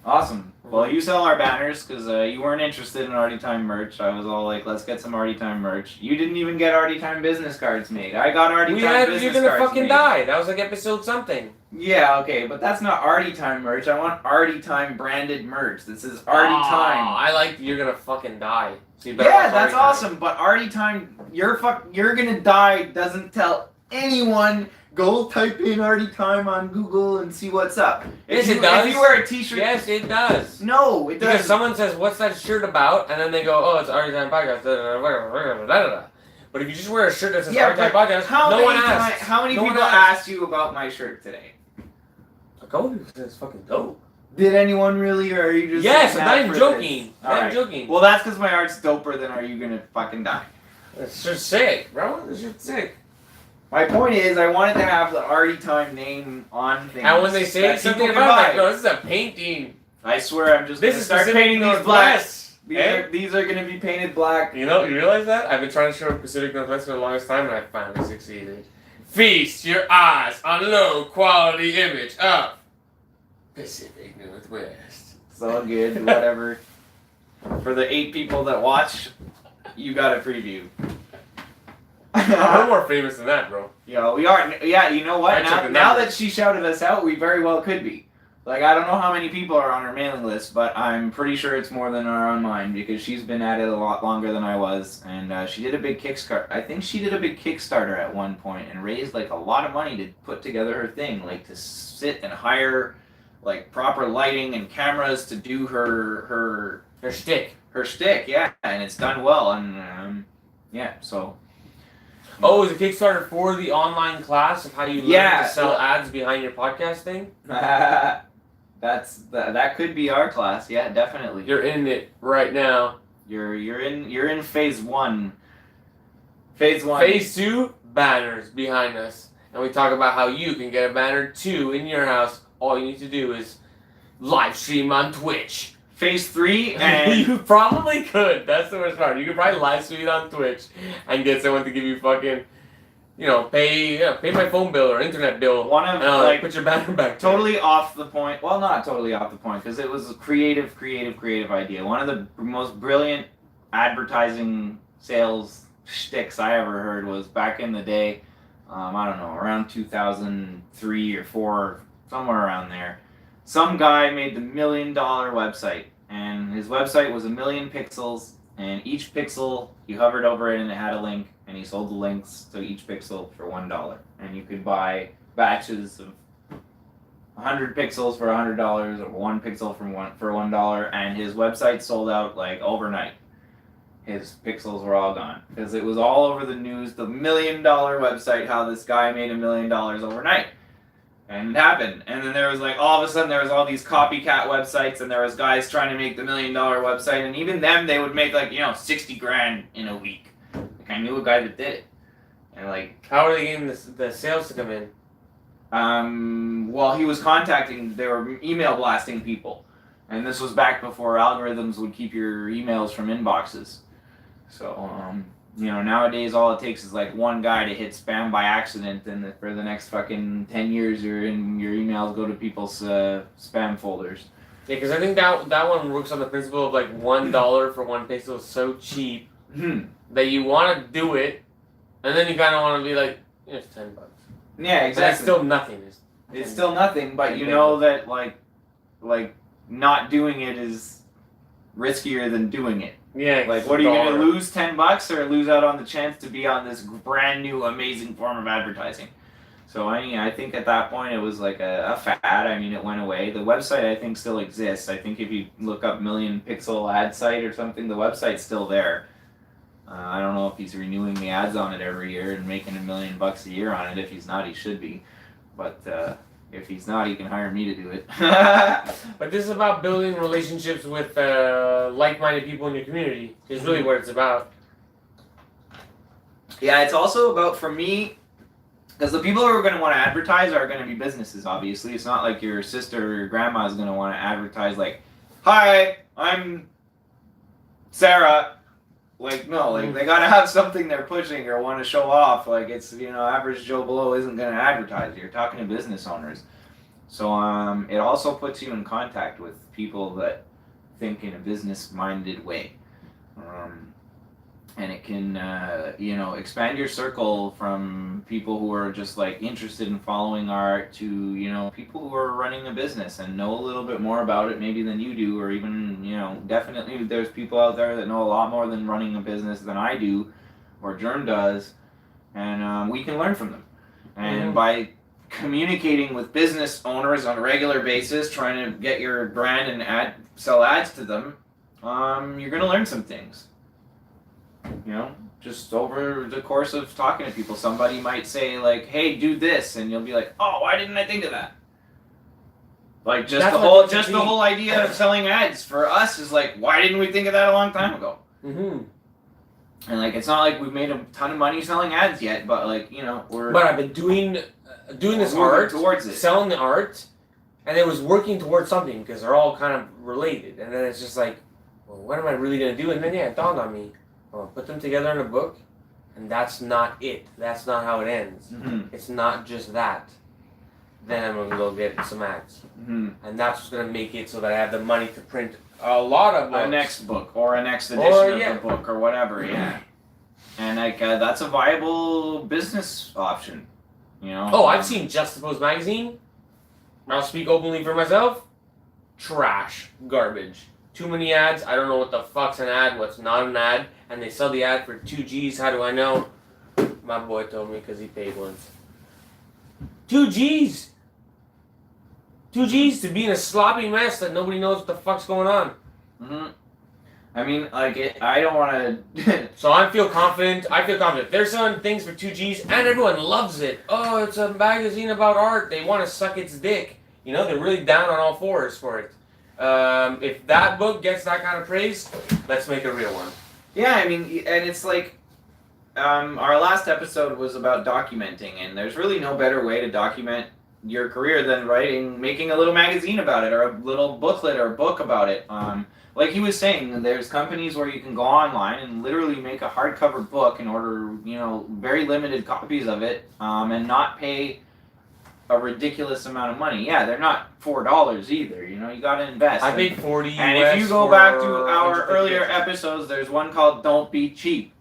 Awesome. Well, you sell our banners because you weren't interested in Arty Time merch. I was all like, let's get some Arty Time merch. You didn't even get Arty Time business cards made. I got Arty Time business cards You're gonna fucking made. die. That was like episode something. Yeah, okay, but that's not Arty Time merch. I want Arty Time branded merch. This is Arty Time. I like you're gonna fucking die. So you Yeah, better watch that's Arty Time. awesome. But Arty Time, you're gonna die doesn't tell anyone. Go type in Arty Time on Google and see what's up. Yes, it does. If you wear a t-shirt... Yes, it does. No, it doesn't. Because someone says, what's that shirt about? And then they go, oh, it's Arty Time Podcast. But if you just wear a shirt that says Arty Time Podcast, no one asks. How many people asked you about my shirt today? Go, it's fucking dope. Did anyone really, or are you just... Yes, I'm not even joking. I'm joking. Well, that's because my art's doper than Are You Gonna Fucking Die. It's just sick, bro. It's just sick. My point is, I wanted to have the Arty Time name on things. And when they say something about that, no, this is a painting. I swear, I'm just going to start painting these black. These are going to be painted black. You know, you realize that? I've been trying to show Pacific Northwest for the longest time, and I finally succeeded. Feast your eyes on low quality image of Pacific Northwest. It's all good, whatever. For the 8 people that watch, you got a preview. We're more famous than that, bro. Yeah, we are. Yeah, you know what? Now that she shouted us out, we very well could be. Like, I don't know how many people are on her mailing list, but I'm pretty sure it's more than are on mine because she's been at it a lot longer than I was, and she did a big Kickstarter. I think she did a big Kickstarter at one point and raised like a lot of money to put together her thing, like to sit and hire like proper lighting and cameras to do her shtick. Her shtick, yeah, and it's done well, and yeah, so. Oh, is it Kickstarter for the online class of how you learn to sell ads behind your podcast thing? That could be our class, yeah, definitely. You're in it right now. You're in phase 1. Phase 1. Phase 2, banners behind us. And we talk about how you can get a banner too in your house. All you need to do is live stream on Twitch. Phase 3, and you probably could. That's the worst part. You could probably live stream it on Twitch and get someone to give you fucking, pay my phone bill or internet bill. Put your banner back. Totally off the point. Well, not totally off the point because it was a creative idea. One of the most brilliant advertising sales shticks I ever heard was back in the day. I don't know, around 2003 or 4, somewhere around there. Some guy made the $1 million website, and his website was 1 million pixels, and each pixel, you hovered over it and it had a link, and he sold the links to each pixel for $1. And you could buy batches of 100 pixels for $100, or 1 pixel for $1, and his website sold out like overnight. His pixels were all gone, because it was all over the news, the $1 million website, how this guy made $1 million overnight. And it happened. And then there was like, all of a sudden there was all these copycat websites, and there was guys trying to make the $1 million website, and even them, they would make like, $60,000 in a week. Like, I knew a guy that did it. And like... How are they getting the sales to come in? Well, he was they were email blasting people. And this was back before algorithms would keep your emails from inboxes. So, nowadays all it takes is like one guy to hit spam by accident, and for the next fucking 10 years your emails go to people's spam folders. Yeah, because I think that one works on the principle of like $1 for 1 pixel is so cheap that you want to do it, and then you kind of want to be like, it's $10. Yeah, exactly. But that's still nothing. It's still nothing, but you know that like not doing it is riskier than doing it. Yeah. Like, what are you going to lose, $10, or lose out on the chance to be on this brand new, amazing form of advertising? So, I think at that point it was like a fad. I mean, it went away. The website, I think, still exists. I think if you look up million pixel ad site or something, the website's still there. I don't know if he's renewing the ads on it every year and making $1 million a year on it. If he's not, he should be. But if he's not, he can hire me to do it. But this is about building relationships with like-minded people in your community. Is really what it's about. Yeah, it's also about, for me, because the people who are going to want to advertise are going to be businesses, obviously. It's not like your sister or your grandma is going to want to advertise like, "Hi, I'm Sarah." Like, no, like, they got to have something they're pushing or want to show off. Like, it's, average Joe Blow isn't going to advertise. You're talking to business owners. So it also puts you in contact with people that think in a business-minded way. And it can, expand your circle from people who are just like interested in following art to, people who are running a business and know a little bit more about it maybe than you do, or even, definitely there's people out there that know a lot more than running a business than I do, or Germ does, and we can learn from them. And by communicating with business owners on a regular basis, trying to get your brand and sell ads to them, you're gonna learn some things. Just over the course of talking to people, somebody might say like, "Hey, do this," and you'll be like, "Oh, why didn't I think of that?" Like the whole idea of selling ads for us is like, why didn't we think of that a long time ago? And like, it's not like we've made a ton of money selling ads yet, but like, we're. But I've been doing this art, towards it, selling the art, and it was working towards something because they're all kind of related. And then it's just like, well, what am I really gonna do? And then it dawned on me. I'll put them together in a book, and that's not it. That's not how it ends. It's not just that. Then I'm going to go get some ads. And that's what's going to make it so that I have the money to print a lot of books. A next book, or a next edition of the book, or whatever, And like, that's a viable business option, Oh, I've seen Just Suppose magazine. I'll speak openly for myself. Trash. Garbage. Too many ads. I don't know what the fuck's an ad, what's not an ad. And they sell the ad for 2 G's. How do I know? My boy told me because he paid once. 2 G's! 2 G's to be in a sloppy mess that nobody knows what the fuck's going on. I mean, like, I don't want to... So I feel confident. They're selling things for 2 G's and everyone loves it. Oh, it's a magazine about art. They want to suck its dick. They're really down on all fours for it. If that book gets that kind of praise, let's make a real one. Yeah, I mean, and it's like, our last episode was about documenting, and there's really no better way to document your career than making a little magazine about it, or a little booklet or book about it. Like he was saying, there's companies where you can go online and literally make a hardcover book and order, very limited copies of it, and not pay a ridiculous amount of money. Yeah, they're not $4 either. You gotta invest. I paid $40. And if you go back to our earlier episodes, there's one called "Don't Be Cheap."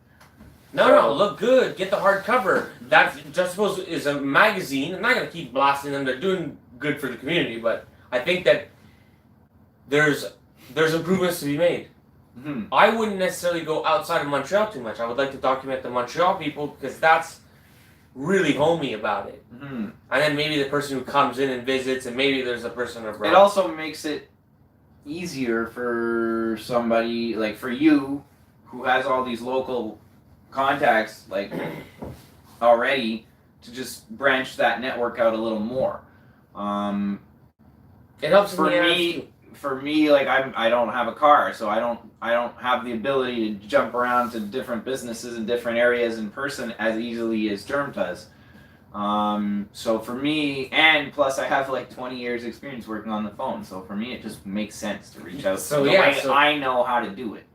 No, look good. Get the hardcover. That Just Suppose is a magazine. I'm not gonna keep blasting them. They're doing good for the community, but I think that there's improvements to be made. I wouldn't necessarily go outside of Montreal too much. I would like to document the Montreal people because that's really homey about it. And then maybe the person who comes in and visits, and maybe there's a person abroad. It also makes it easier for somebody, like for you, who has all these local contacts, like, already, to just branch that network out a little more. It helps for me, like I don't have a car, so I don't have the ability to jump around to different businesses in different areas in person as easily as Germ does. So for me, and plus I have like 20 years experience working on the phone, so for me it just makes sense to reach out to the way I know how to do it.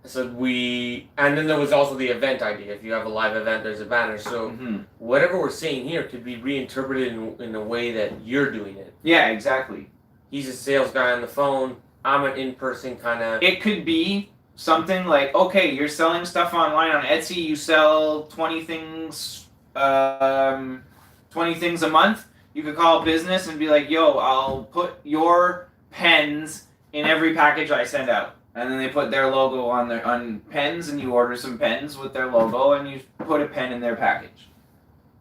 And then there was also the event idea. If you have a live event, there's a banner. So whatever we're saying here could be reinterpreted in the way that you're doing it. Yeah, exactly. He's a sales guy on the phone. I'm an in-person kind of... It could be something like, okay, you're selling stuff online on Etsy. You sell 20 things a month. You could call business and be like, yo, I'll put your pens in every package I send out. And then they put their logo on pens, and you order some pens with their logo, and you put a pen in their package.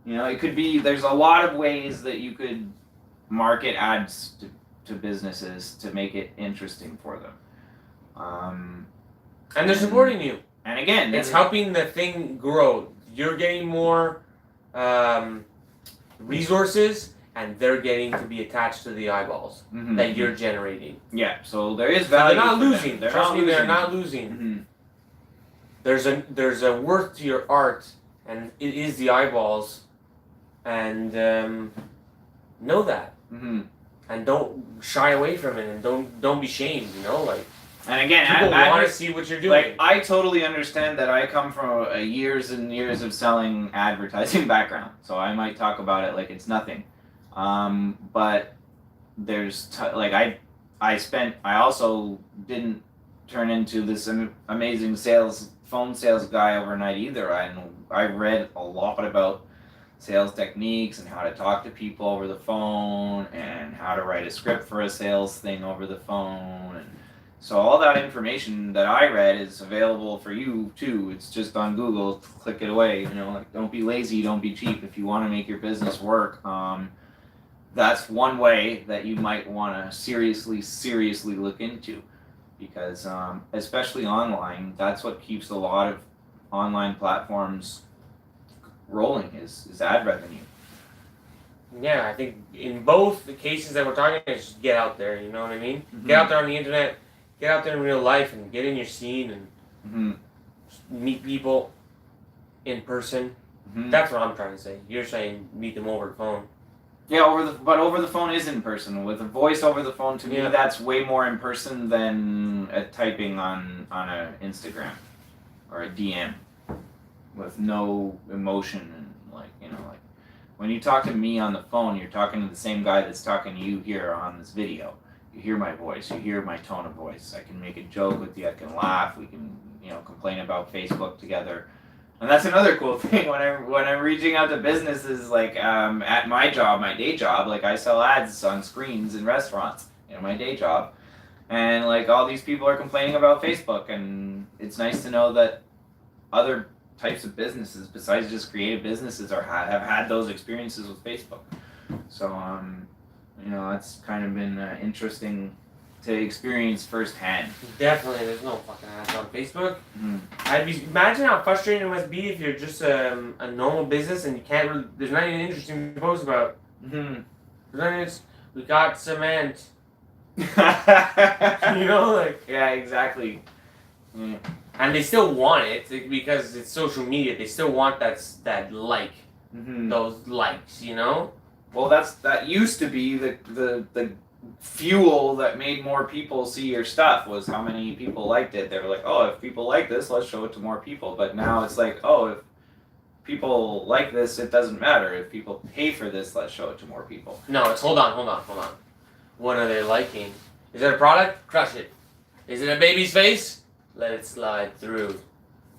It could be, there's a lot of ways that you could market ads to businesses to make it interesting for them. And they're supporting you. And again, it's helping the thing grow. You're getting more resources, and they're getting to be attached to the eyeballs that you're generating. Yeah, so there is value. They're not losing. Trust me, they're not losing. There's a worth to your art, and it is the eyeballs, and know that. And don't shy away from it, and don't be shamed. And again, people want to see what you're doing. Like, I totally understand that I come from a years and years of selling advertising background, so I might talk about it like it's nothing. But I also didn't turn into this amazing phone sales guy overnight either. I read a lot about sales techniques and how to talk to people over the phone and how to write a script for a sales thing over the phone. And so all that information that I read is available for you too. It's just on Google. Click it away. Don't be lazy. Don't be cheap. If you want to make your business work, that's one way that you might want to seriously look into, because especially online, that's what keeps a lot of online platforms rolling is ad revenue. Yeah, I think in both the cases that we're talking about, just get out there, you know what I mean? Mm-hmm. Get out there on the internet, get out there in real life, and get in your scene and meet people in person. Mm-hmm. That's what I'm trying to say. You're saying meet them over the phone. Yeah, over the phone is in person. With a voice over the phone, to me, that's way more in person than typing on a Instagram or a DM with no emotion and like when you talk to me on the phone, you're talking to the same guy that's talking to you here on this video. You hear my voice, you hear my tone of voice. I can make a joke with you, I can laugh, we can complain about Facebook together. And that's another cool thing when I'm reaching out to businesses, like at my day job, like I sell ads on screens in restaurants, my day job, and like all these people are complaining about Facebook, and it's nice to know that other types of businesses besides just creative businesses have had those experiences with Facebook. So that's kind of been interesting to experience firsthand. Definitely, there's no fucking ads on Facebook. Mm-hmm. Imagine how frustrating it must be if you're just a normal business and you can't really, there's nothing interesting to post about. Mm-hmm. We got cement. Yeah, exactly. Yeah. And they still want it because it's social media. They still want that like, those likes, Well, that used to be the fuel that made more people see your stuff, was how many people liked it. They were like, oh, if people like this, let's show it to more people. But now it's like, oh, if people like this, it doesn't matter. If people pay for this, let's show it to more people. No, it's hold on. What are they liking? Is it a product? Crush it. Is it a baby's face? Let it slide through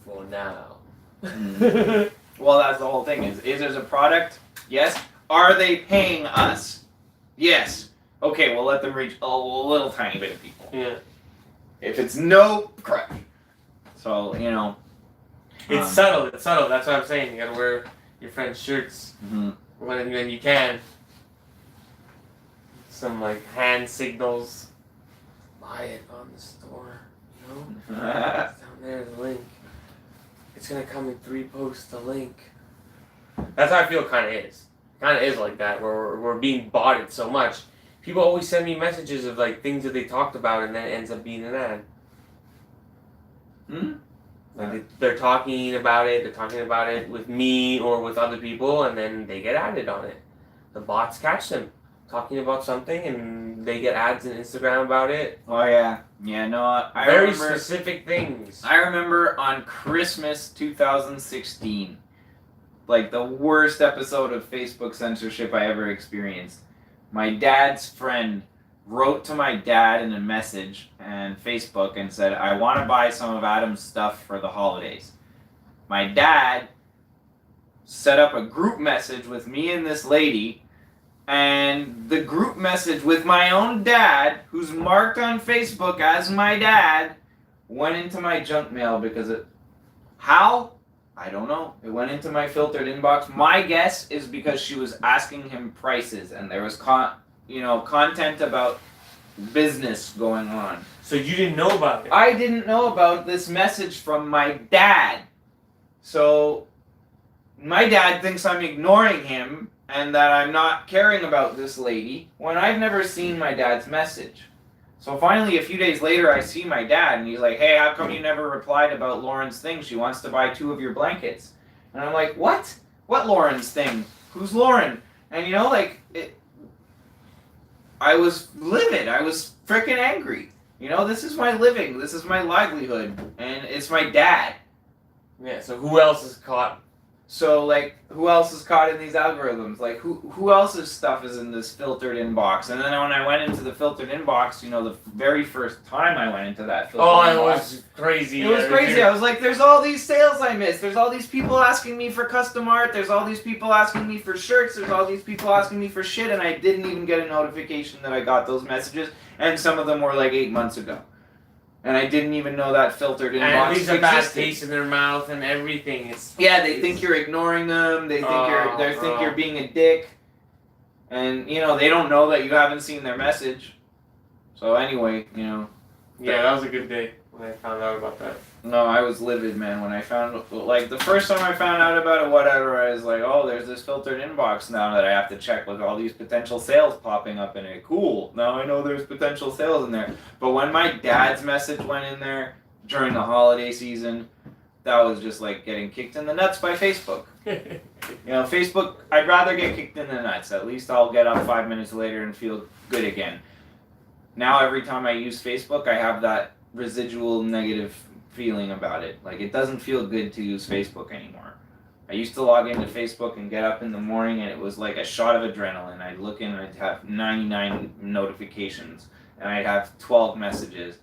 for now. Well, that's the whole thing. Is it a product? Yes. Are they paying us? Yes. Okay, we'll let them reach a little tiny bit of people. Yeah. If it's no, crap. So, It's subtle. That's what I'm saying. You gotta wear your friend's shirts when you can. Some like hand signals. Buy it on the store. It's down there, the link. It's gonna come in 3 posts, the link. That's how I feel. Kind of is like that. Where we're being botted so much. People always send me messages of like things that they talked about, and then it ends up being an ad. Like they're talking about it with me or with other people, and then they get added on it. The bots catch them talking about something, and they get ads on Instagram about it. Oh yeah, no. I Very remember, specific things. I remember on Christmas 2016, like the worst episode of Facebook censorship I ever experienced. My dad's friend wrote to my dad in a message on Facebook and said, I want to buy some of Adam's stuff for the holidays. My dad set up a group message with me and this lady, and the group message with my own dad, who's marked on Facebook as my dad, went into my junk mail because how? I don't know. It went into my filtered inbox. My guess is because she was asking him prices, and there was content about business going on. So you didn't know about it? I didn't know about this message from my dad. So my dad thinks I'm ignoring him and that I'm not caring about this lady when I've never seen my dad's message. So finally, a few days later, I see my dad, and he's like, hey, how come you never replied about Lauren's thing? She wants to buy 2 of your blankets. And I'm like, what? What Lauren's thing? Who's Lauren? And I was livid. I was freaking angry. This is my living. This is my livelihood. And it's my dad. Yeah, so who else is caught So, like, who else is caught in these algorithms? Like, who else's stuff is in this filtered inbox? And then when I went into the filtered inbox, you know, the very first time I went into that filtered inbox. Oh, it was crazy. It was crazy. I was like, there's all these sales I missed. There's all these people asking me for custom art. There's all these people asking me for shirts. There's all these people asking me for shit. And I didn't even get a notification that I got those messages. And some of them were like 8 months ago. And I didn't even know that filtered inbox and leaves a bad existed. taste in their mouth and everything. Yeah, they think you're ignoring them. They think think you're being a dick, and you know they don't know that you haven't seen their message. So anyway, you know. Yeah, that was a good day when I found out about that. No, I was livid, man, when I found, like, the first time I found out about it, whatever, I was like, oh, there's this filtered inbox now that I have to check with all these potential sales popping up in it. Cool. Now I know there's potential sales in there. But when my dad's message went in there during the holiday season, that was just like getting kicked in the nuts by Facebook. You know, Facebook, I'd rather get kicked in the nuts. At least I'll get up 5 minutes later and feel good again. Now every time I use Facebook, I have that residual negative feeling about it. Like, it doesn't feel good to use Facebook anymore. I used to log into Facebook and get up in the morning and it was like a shot of adrenaline. I'd look in and I'd have 99 notifications and I'd have 12 messages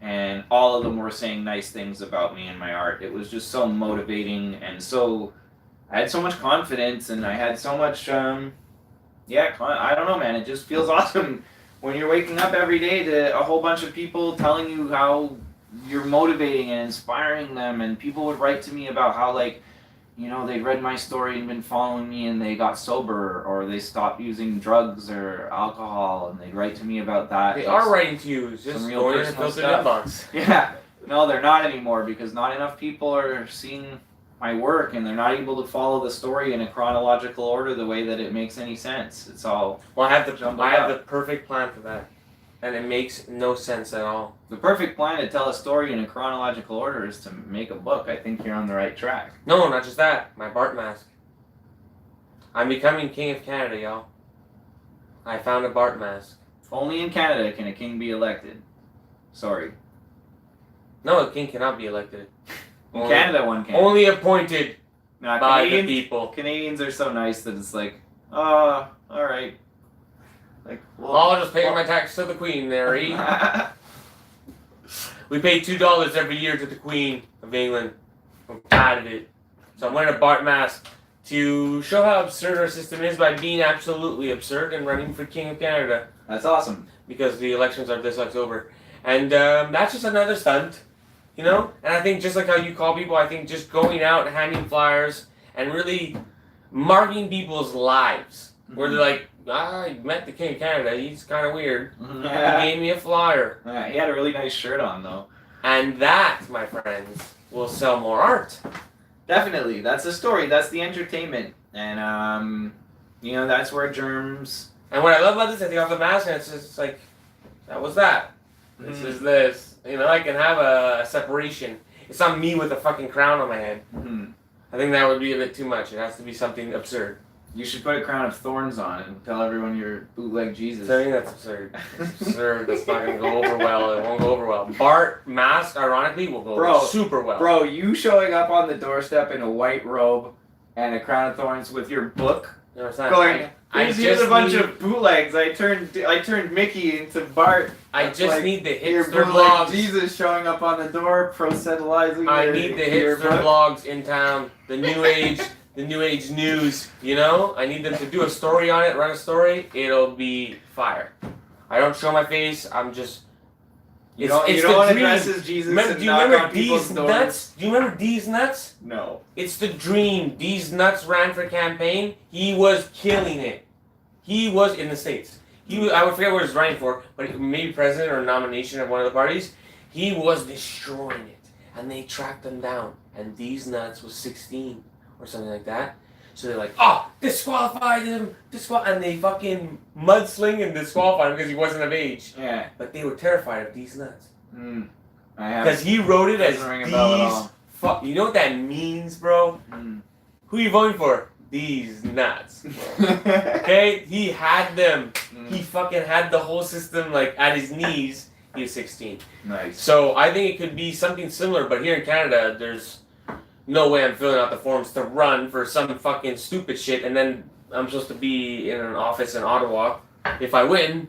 and all of them were saying nice things about me and my art. It was just so motivating and so, I had so much confidence and I had so much, I don't know, man, it just feels awesome when you're waking up every day to a whole bunch of people telling you how you're motivating and inspiring them, and people would write to me about how, like, you know, they read my story and been following me and they got sober or they stopped using drugs or alcohol, and they'd write to me about that. They are writing to you, just some real going in the personal filtered stuff. inbox. Yeah, no, they're not anymore because not enough people are seeing my work and they're not able to follow the story in a chronological order the way that it makes any sense. It's all Well, I have jumbled up. the perfect plan for that, and it makes no sense at all. The perfect plan to tell a story in a chronological order is to make a book. I think you're on the right track. No, not just that. My Bart mask. I'm becoming king of Canada, y'all. I found a Bart mask. Only in Canada can a king be elected. Sorry. No, a king cannot be elected. In Canada, one can. Only appointed Nah, by Canadians, the people. Canadians are so nice that it's like, all right. Like, well, I'll just pay my tax to the Queen there, eh? We pay $2 every year to the Queen of England. I'm tired of it. So I'm wearing a Bart mask to show how absurd our system is by being absolutely absurd and running for King of Canada. That's awesome. Because the elections are this October. And that's just another stunt, you know? And I think just like how you call people, I think just going out, handing flyers, and really marking people's lives. Where they're like, I met the King of Canada, he's kind of weird. He gave me a flyer. He had a really nice shirt on, though. And that, my friends, will sell more art. Definitely. That's the story. That's the entertainment. And, you know, that's where germs... And what I love about this, I take off the mask and it's just like, that was that. This is this. You know, I can have a separation. It's not me with a fucking crown on my head. I think that would be a bit too much. It has to be something absurd. You should put a crown of thorns on and tell everyone you're bootleg Jesus. I think that's absurd. Absurd. That's not going to go over well. It won't go over well. Bart mask, ironically, will go super well. Bro, you showing up on the doorstep in a white robe and a crown of thorns with your book, You know what I'm going, here's a bunch need, of bootlegs. I turned Mickey into Bart. I just like need the your hipster bootleg blogs. Jesus showing up on the door, proselytizing. I need the your hipster book. blogs in town. The new age. The New Age news, you know? I need them to do a story on it, run a story. It'll be fire. I don't show my face. I'm just... You don't want to dress as Jesus Do you remember D's Nuts? Do you remember D's Nuts? No. It's the dream. D's Nuts ran for campaign. He was killing it. He was in the States. I would forget what he was running for, but maybe president or nomination of one of the parties. He was destroying it. And they tracked him down. And D's Nuts was 16. Or something like that. So they're like, oh, disqualified him, and they fucking mudsling and disqualified him because he wasn't of age. Yeah. But they were terrified of D's Nuts. Because he wrote it as D's. You know what that means, bro? Who are you voting for? These nuts. Okay? He had them. He fucking had the whole system like at his knees. He was 16. Nice. So I think it could be something similar, but here in Canada, no way I'm filling out the forms to run for some fucking stupid shit, and then I'm supposed to be in an office in Ottawa. If I win,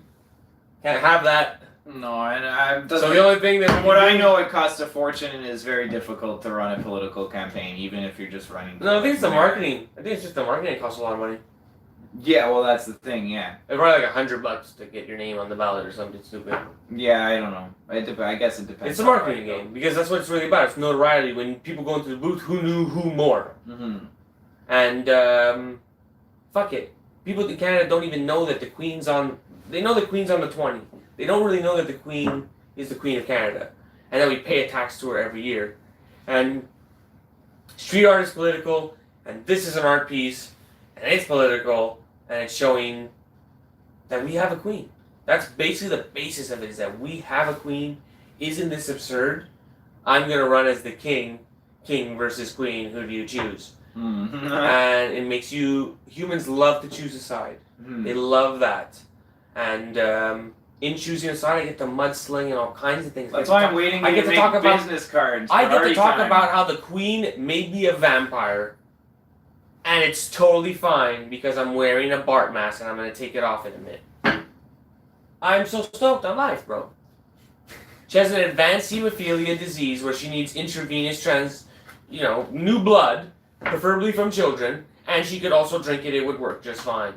can't have that. No, and So the only thing that from what I know, it costs a fortune and is very difficult to run a political campaign, even if you're just running. No, I think it's the marketing. I think it's just the marketing. It costs a lot of money. Yeah, well, that's the thing. Yeah. It's probably like $100 to get your name on the ballot or something stupid. Yeah, I don't know. I guess it depends. It's a marketing game because that's what it's really about. It's notoriety. When people go into the booth, who knew who more? Mm-hmm. And fuck it. People in Canada don't even know that the Queen's on. They know the Queen's on the 20. They don't really know that the Queen is the Queen of Canada, and that we pay a tax to her every year. And street art is political, and this is an art piece, and it's political, and it's showing that we have a queen. That's basically the basis of it, is that we have a queen. Isn't this absurd? I'm going to run as the king versus queen, who do you choose? Mm-hmm. And it makes humans love to choose a side. Mm-hmm. They love that. And in choosing a side, I get to mudsling and all kinds of things. That's why I'm waiting to make talk about business cards. I get to Arty talk Time. about how the queen may be a vampire, and it's totally fine because I'm wearing a Bart mask and I'm going to take it off in a minute. I'm so stoked on life, bro. She has an advanced hemophilia disease where she needs intravenous new blood, preferably from children, and she could also drink it. It would work just fine.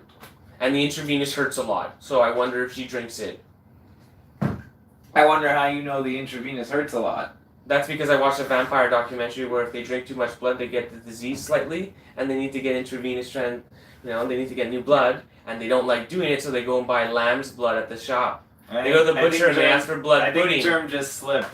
And the intravenous hurts a lot, so I wonder if she drinks it. I wonder how you know the intravenous hurts a lot. That's because I watched a vampire documentary where if they drink too much blood, they get the disease slightly, and they need to get intravenous they need to get new blood, and they don't like doing it, so they go and buy lamb's blood at the shop. They go to the butcher and they ask for blood I think pudding. Germ just slipped.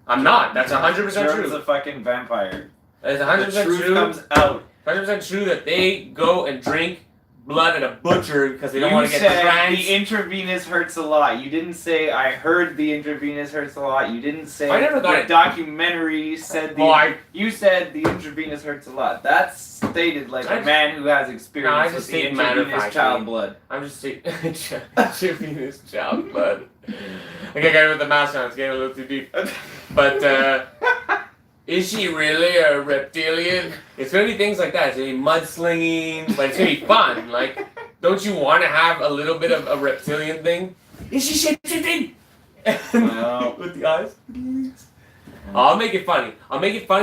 I'm not. That's 100% Germ's true. a fucking vampire. It's 100% The truth true. comes out. 100% true that they go and drink blood at a butcher because they don't want to get You said trans. the intravenous hurts a lot. You didn't say I heard the intravenous hurts a lot. You didn't say I never got the it. documentary said you said the intravenous hurts a lot. That's stated like a man who has experience with the intravenous child blood. I'm just saying intravenous child blood. Okay, guy with the mask on, it's getting a little too deep. But is she really a reptilian? It's gonna be things like that. It's gonna be mudslinging, but it's gonna be fun. Like, don't you want to have a little bit of a reptilian thing? Is she shit-shitting? Well. With the eyes? I'll make it funny.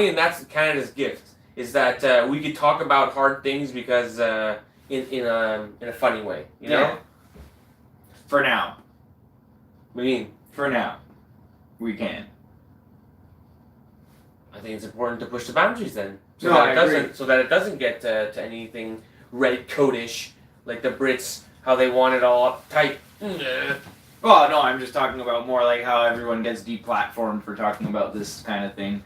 And that's Canada's gift. Is that we could talk about hard things because in a funny way, you know? Yeah. For now. What do you mean? For now. We can. I think it's important to push the boundaries then, so No, that I it doesn't get to anything red coatish like the Brits, how they want it all uptight. Well, no, I'm just talking about more like how everyone gets deplatformed for talking about this kind of thing.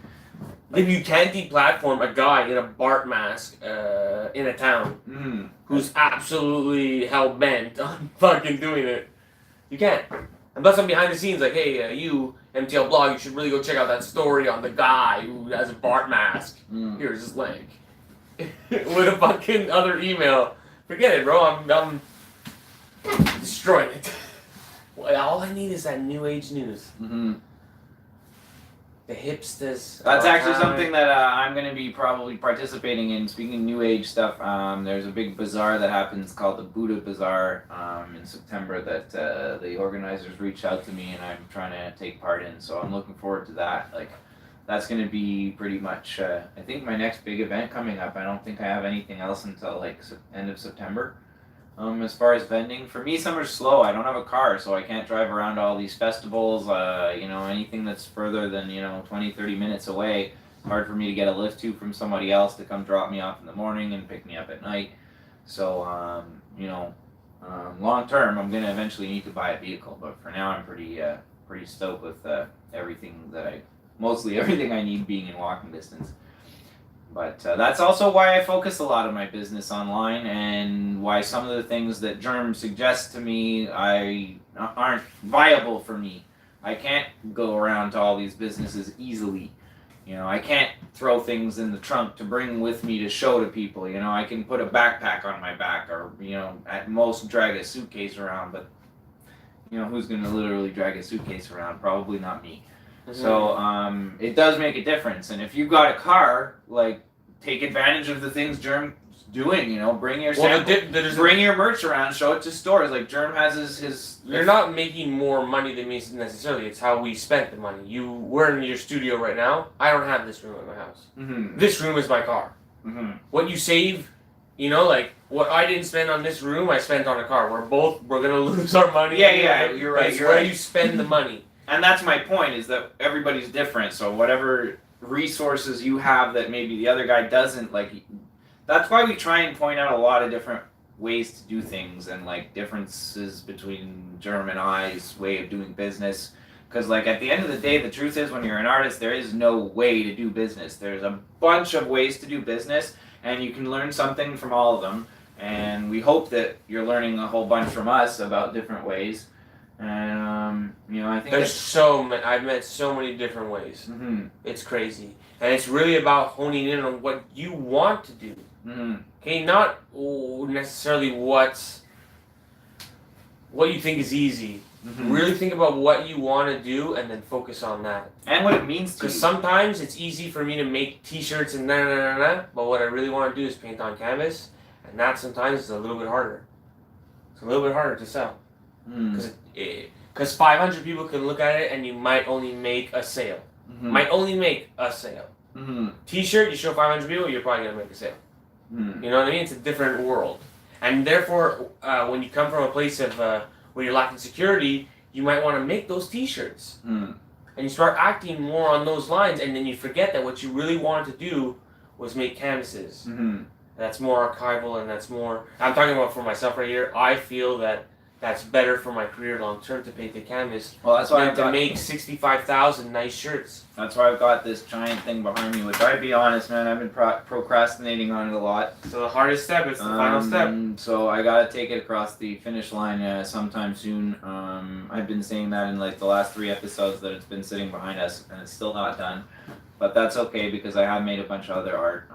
If you can't deplatform a guy in a Bart mask in a town who's absolutely hell bent on fucking doing it, you can't. Unless I'm behind the scenes, like, hey, you, MTL Blog, you should really go check out that story on the guy who has a Bart mask. Here's his link. With a fucking other email. Forget it, bro. I'm destroying it. Well, all I need is that new age news. The hipsters. That's actually something that I'm going to be probably participating in. Speaking of new age stuff, there's a big bazaar that happens called the Buddha Bazaar in September that the organizers reached out to me and I'm trying to take part in. So I'm looking forward to that. Like, that's going to be pretty much, I think, my next big event coming up. I don't think I have anything else until like end of September. As far as vending, for me, summer's slow. I don't have a car, so I can't drive around to all these festivals. Anything that's further than 20, 30 minutes away. It's hard for me to get a lift to from somebody else to come drop me off in the morning and pick me up at night. So, long term, I'm gonna eventually need to buy a vehicle. But for now, I'm pretty stoked with mostly everything I need being in walking distance. But that's also why I focus a lot of my business online, and why some of the things that Germ suggests to me aren't viable for me. I can't go around to all these businesses easily. I can't throw things in the trunk to bring with me to show to people. I can put a backpack on my back, or at most drag a suitcase around. But who's gonna literally drag a suitcase around? Probably not me. So it does make a difference. And if you've got a car, like take advantage of the things Germ's doing. You know, bring your Well, sample, bring your merch around, show it to stores. Like Germ has his. You're not making more money than me necessarily. It's how we spent the money. We're in your studio right now. I don't have this room at my house. Mm-hmm. This room is my car. Mm-hmm. What you save, you know, like what I didn't spend on this room, I spent on a car. We're gonna lose our money. Yeah, you're right. It's where you spend the money. And that's my point, is that everybody's different. So whatever resources you have that maybe the other guy doesn't, like, that's why we try and point out a lot of different ways to do things and like differences between Germ and I's way of doing business. Because like at the end of the day, the truth is when you're an artist, there is no way to do business. There's a bunch of ways to do business, and you can learn something from all of them. And we hope that you're learning a whole bunch from us about different ways. And you know, I think there's so many. I've met so many different ways. Mm-hmm. It's crazy, and it's really about honing in on what you want to do. Mm-hmm. Okay, not necessarily what you think is easy. Mm-hmm. Really think about what you want to do, and then focus on that. And what it means to you. Because sometimes it's easy for me to make T-shirts and but what I really want to do is paint on canvas, and that sometimes is a little bit harder. It's a little bit harder to sell. Because 500 people can look at it and you might only make a sale. Mm-hmm. Might only make a sale. Mm-hmm. T-shirt, you show 500 people, you're probably going to make a sale. Mm-hmm. You know what I mean? It's a different world. And therefore, when you come from a place of where you're lacking security, you might want to make those T-shirts. Mm-hmm. And you start acting more on those lines, and then you forget that what you really wanted to do was make canvases. Mm-hmm. That's more archival, and that's more... I'm talking about for myself right here. I feel that that's better for my career long term to paint the canvas. Well, that's why than to make 65,000 nice shirts. That's why I've got this giant thing behind me, which I'd be honest, man, I've been procrastinating on it a lot. So the hardest step is the final step. So I gotta take it across the finish line sometime soon. I've been saying that in like the last 3 episodes that it's been sitting behind us, and it's still not done. But that's okay because I have made a bunch of other art,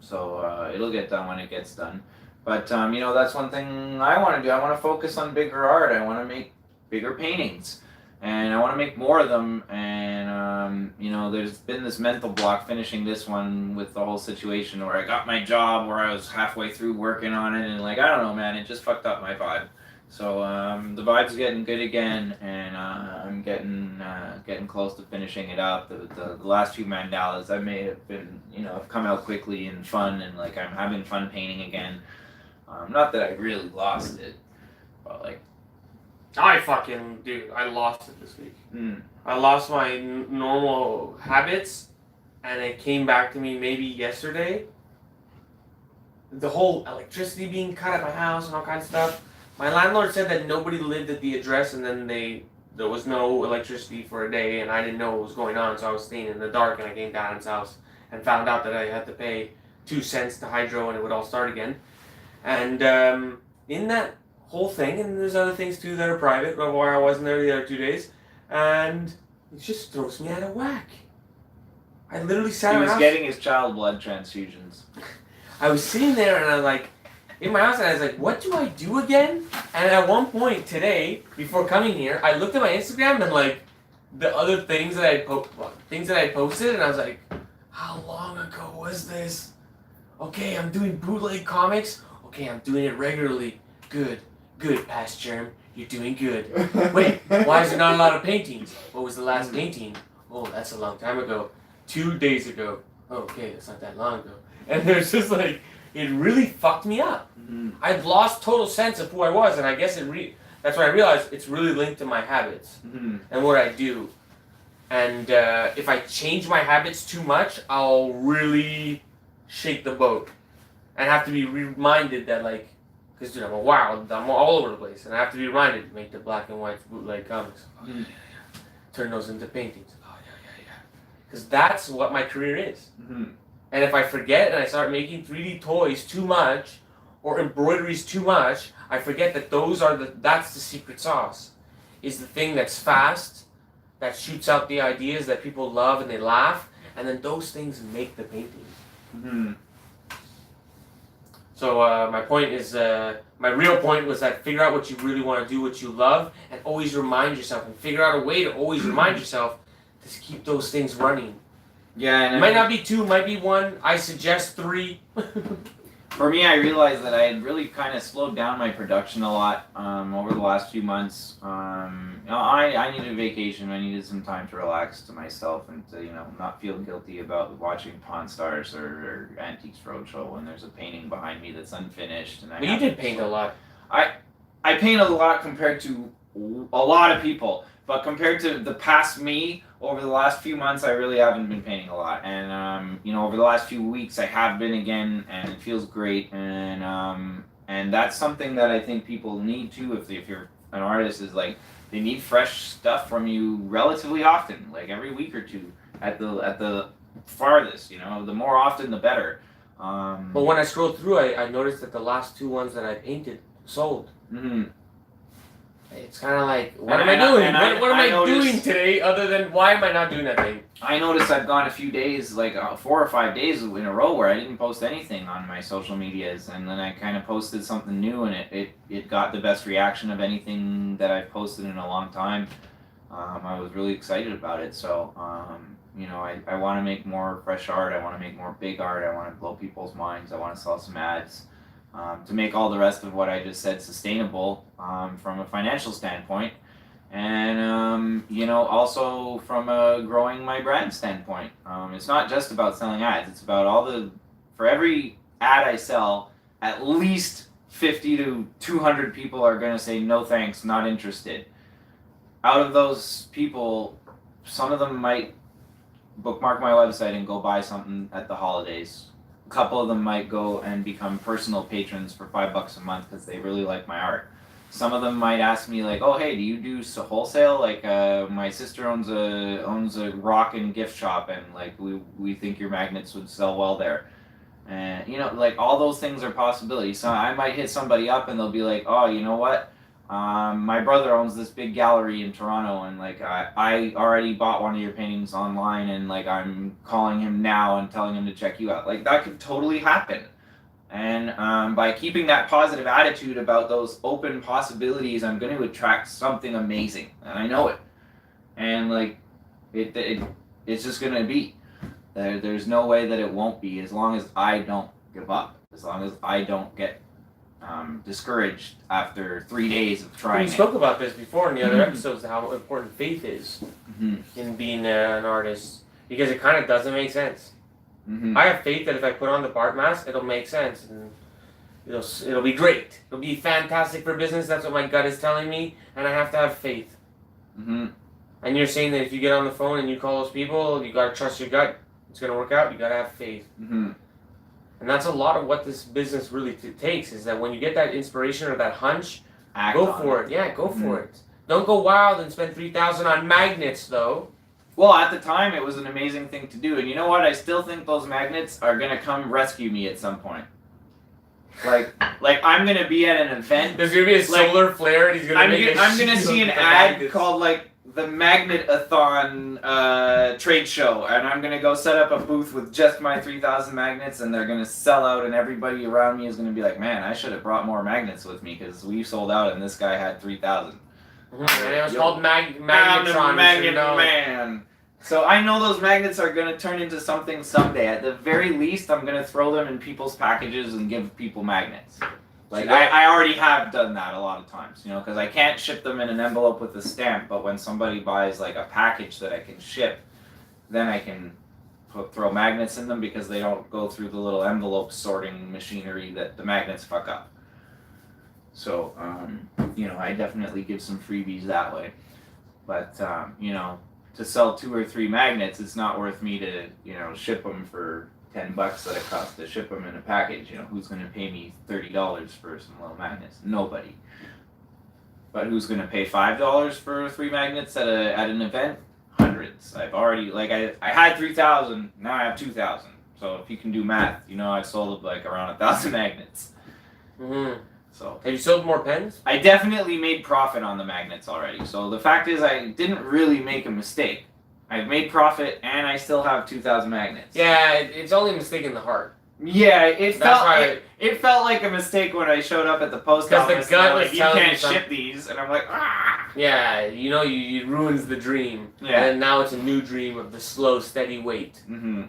so it'll get done when it gets done. But, you know, that's one thing I want to do. I want to focus on bigger art. I want to make bigger paintings. And I want to make more of them. And, you know, there's been this mental block finishing this one with the whole situation where I got my job where I was halfway through working on it. And, like, I don't know, man. It just fucked up my vibe. So, the vibe's getting good again. And I'm getting close to finishing it up. The last few mandalas I made have been, you know, have come out quickly and fun. And, like, I'm having fun painting again. Not that I really lost it, but like... I lost it this week. I lost my normal habits, and it came back to me maybe yesterday. The whole electricity being cut at my house and all kinds of stuff. My landlord said that nobody lived at the address, and then there was no electricity for a day, and I didn't know what was going on, so I was staying in the dark, and I came down to his house and found out that I had to pay 2 cents to hydro, and it would all start again. And in that whole thing, and there's other things too that are private, but why I wasn't there the other 2 days, and it just throws me out of whack. I literally sat in my house. He was getting his child blood transfusions. I was sitting there and I was like, in my house, and I was like, what do I do again? And at one point today, before coming here, I looked at my Instagram and like the other things that I posted, and I was like, how long ago was this? Okay, I'm doing bootleg comics. Okay, I'm doing it regularly. Good, past Germ. You're doing good. Wait, why is there not a lot of paintings? What was the last painting? Oh, that's a long time ago. 2 days ago. Oh, okay, that's not that long ago. And there's just like, it really fucked me up. Mm-hmm. I'd lost total sense of who I was, and I guess that's when I realized it's really linked to my habits and what I do. And if I change my habits too much, I'll really shake the boat. And have to be reminded that, like, because, dude, I'm all over the place, and I have to be reminded to make the black and white bootleg comics. Oh, yeah. Turn those into paintings. Oh, yeah. Because that's what my career is. Mm-hmm. And if I forget and I start making 3D toys too much, or embroideries too much, I forget that that's the secret sauce. Is the thing that's fast, that shoots out the ideas that people love and they laugh, and then those things make the painting. Mm-hmm. So my real point was that figure out what you really want to do, what you love, and always remind yourself, and figure out a way to always remind yourself to keep those things running. Yeah, and It might not be 2, might be 1. I suggest 3. For me, I realized that I had really kind of slowed down my production a lot over the last few months. I needed a vacation. I needed some time to relax to myself and to not feel guilty about watching Pawn Stars or Antiques Roadshow when there's a painting behind me that's unfinished. And But you did paint a lot. I paint a lot compared to a lot of people, but compared to the past me over the last few months, I really haven't been painting a lot. And over the last few weeks, I have been again, and it feels great. And that's something that I think people need too. If you're an artist, is like they need fresh stuff from you relatively often, like every week or two at the farthest. The more often, the better. But when I scrolled through, I noticed that the last 2 ones that I painted sold. Mm-hmm. It's kind of like, what am I doing? What am I doing today other than why am I not doing that thing? I noticed I've gone a few days, like 4 or 5 days in a row where I didn't post anything on my social medias, and then I kind of posted something new, and it got the best reaction of anything that I've posted in a long time. I was really excited about it, so I want to make more fresh art, I want to make more big art, I want to blow people's minds, I want to sell some ads. To make all the rest of what I just said sustainable from a financial standpoint, and also from a growing my brand standpoint. It's not just about selling ads, it's about for every ad I sell, at least 50 to 200 people are going to say no thanks, not interested. Out of those people, some of them might bookmark my website and go buy something at the holidays. A couple of them might go and become personal patrons for $5 a month because they really like my art. Some of them might ask me like, "Oh, hey, do you do wholesale? Like, my sister owns a rock and gift shop, and like we think your magnets would sell well there." And like all those things are possibilities. So I might hit somebody up and they'll be like, "Oh, you know what? My brother owns this big gallery in Toronto, and like I already bought one of your paintings online, and like I'm calling him now and telling him to check you out." Like that could totally happen. And by keeping that positive attitude about those open possibilities, I'm going to attract something amazing, and I know it. And like it's just going to be. There's no way that it won't be, as long as I don't give up, as long as I don't get discouraged after 3 days of trying. We spoke about this before in the other episodes, how important faith is in being an artist, because it kind of doesn't make sense. I have faith that if I put on the Bart mask, it'll make sense, and it'll be great. It'll be fantastic for business. That's what my gut is telling me, and I have to have faith. And you're saying that if you get on the phone and you call those people, you gotta trust your gut. It's gonna work out. You gotta have faith. And that's a lot of what this business really takes, is that when you get that inspiration or that hunch, go for it. Yeah, go for it. Don't go wild and spend $3,000 on magnets, though. Well, at the time, it was an amazing thing to do. And you know what? I still think those magnets are going to come rescue me at some point. Like I'm going to be at an event. There's going to be a solar flare, and he's going to I'm going to see an ad called, like, the Magnet-a-thon trade show, and I'm gonna go set up a booth with just my 3,000 magnets, and they're gonna sell out, and everybody around me is gonna be like, "Man, I should have brought more magnets with me because we sold out, and this guy had 3,000." And it was called Magnetron. Magnet man. So I know those magnets are gonna turn into something someday. At the very least, I'm gonna throw them in people's packages and give people magnets. Like, I already have done that a lot of times, because I can't ship them in an envelope with a stamp, but when somebody buys, like, a package that I can ship, then I can throw magnets in them because they don't go through the little envelope sorting machinery that the magnets fuck up. So, I definitely give some freebies that way. But, to sell 2 or 3 magnets, it's not worth me to, ship them for $10 that it costs to ship them in a package. Who's going to pay me $30 for some little magnets? Nobody. But who's going to pay $5 for 3 magnets at an event? Hundreds. I've already, I had 3,000, now I have 2,000. So if you can do math, I've sold like around 1,000 magnets. So have you sold more pens? I definitely made profit on the magnets already. So the fact is, I didn't really make a mistake. I've made profit, and I still have 2,000 magnets. Yeah, it's only a mistake in the heart. Yeah, why it felt like a mistake when I showed up at the post 'Cause the office. gut And they're was like, you telling can't you something. ship these, and I'm like, ah. Yeah, you know, it ruins the dream. Yeah. And now it's a new dream of the slow, steady wait. Mhm.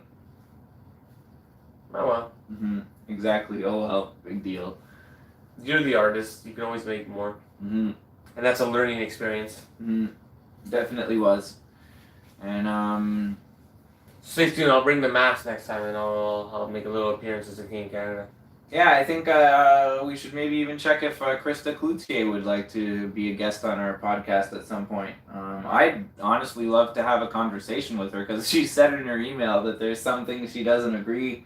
Oh well. Mhm. Exactly. Oh well, big deal. You're the artist. You can always make more. Mhm. And that's a learning experience. Mhm. Definitely was. And Stay tuned. I'll bring the mask next time, and I'll make a little appearance as a King in Canada. yeah, I think we should maybe even check if Krista Cloutier would like to be a guest on our podcast at some point. I'd honestly love to have a conversation with her because she said in her email that there's some things she doesn't agree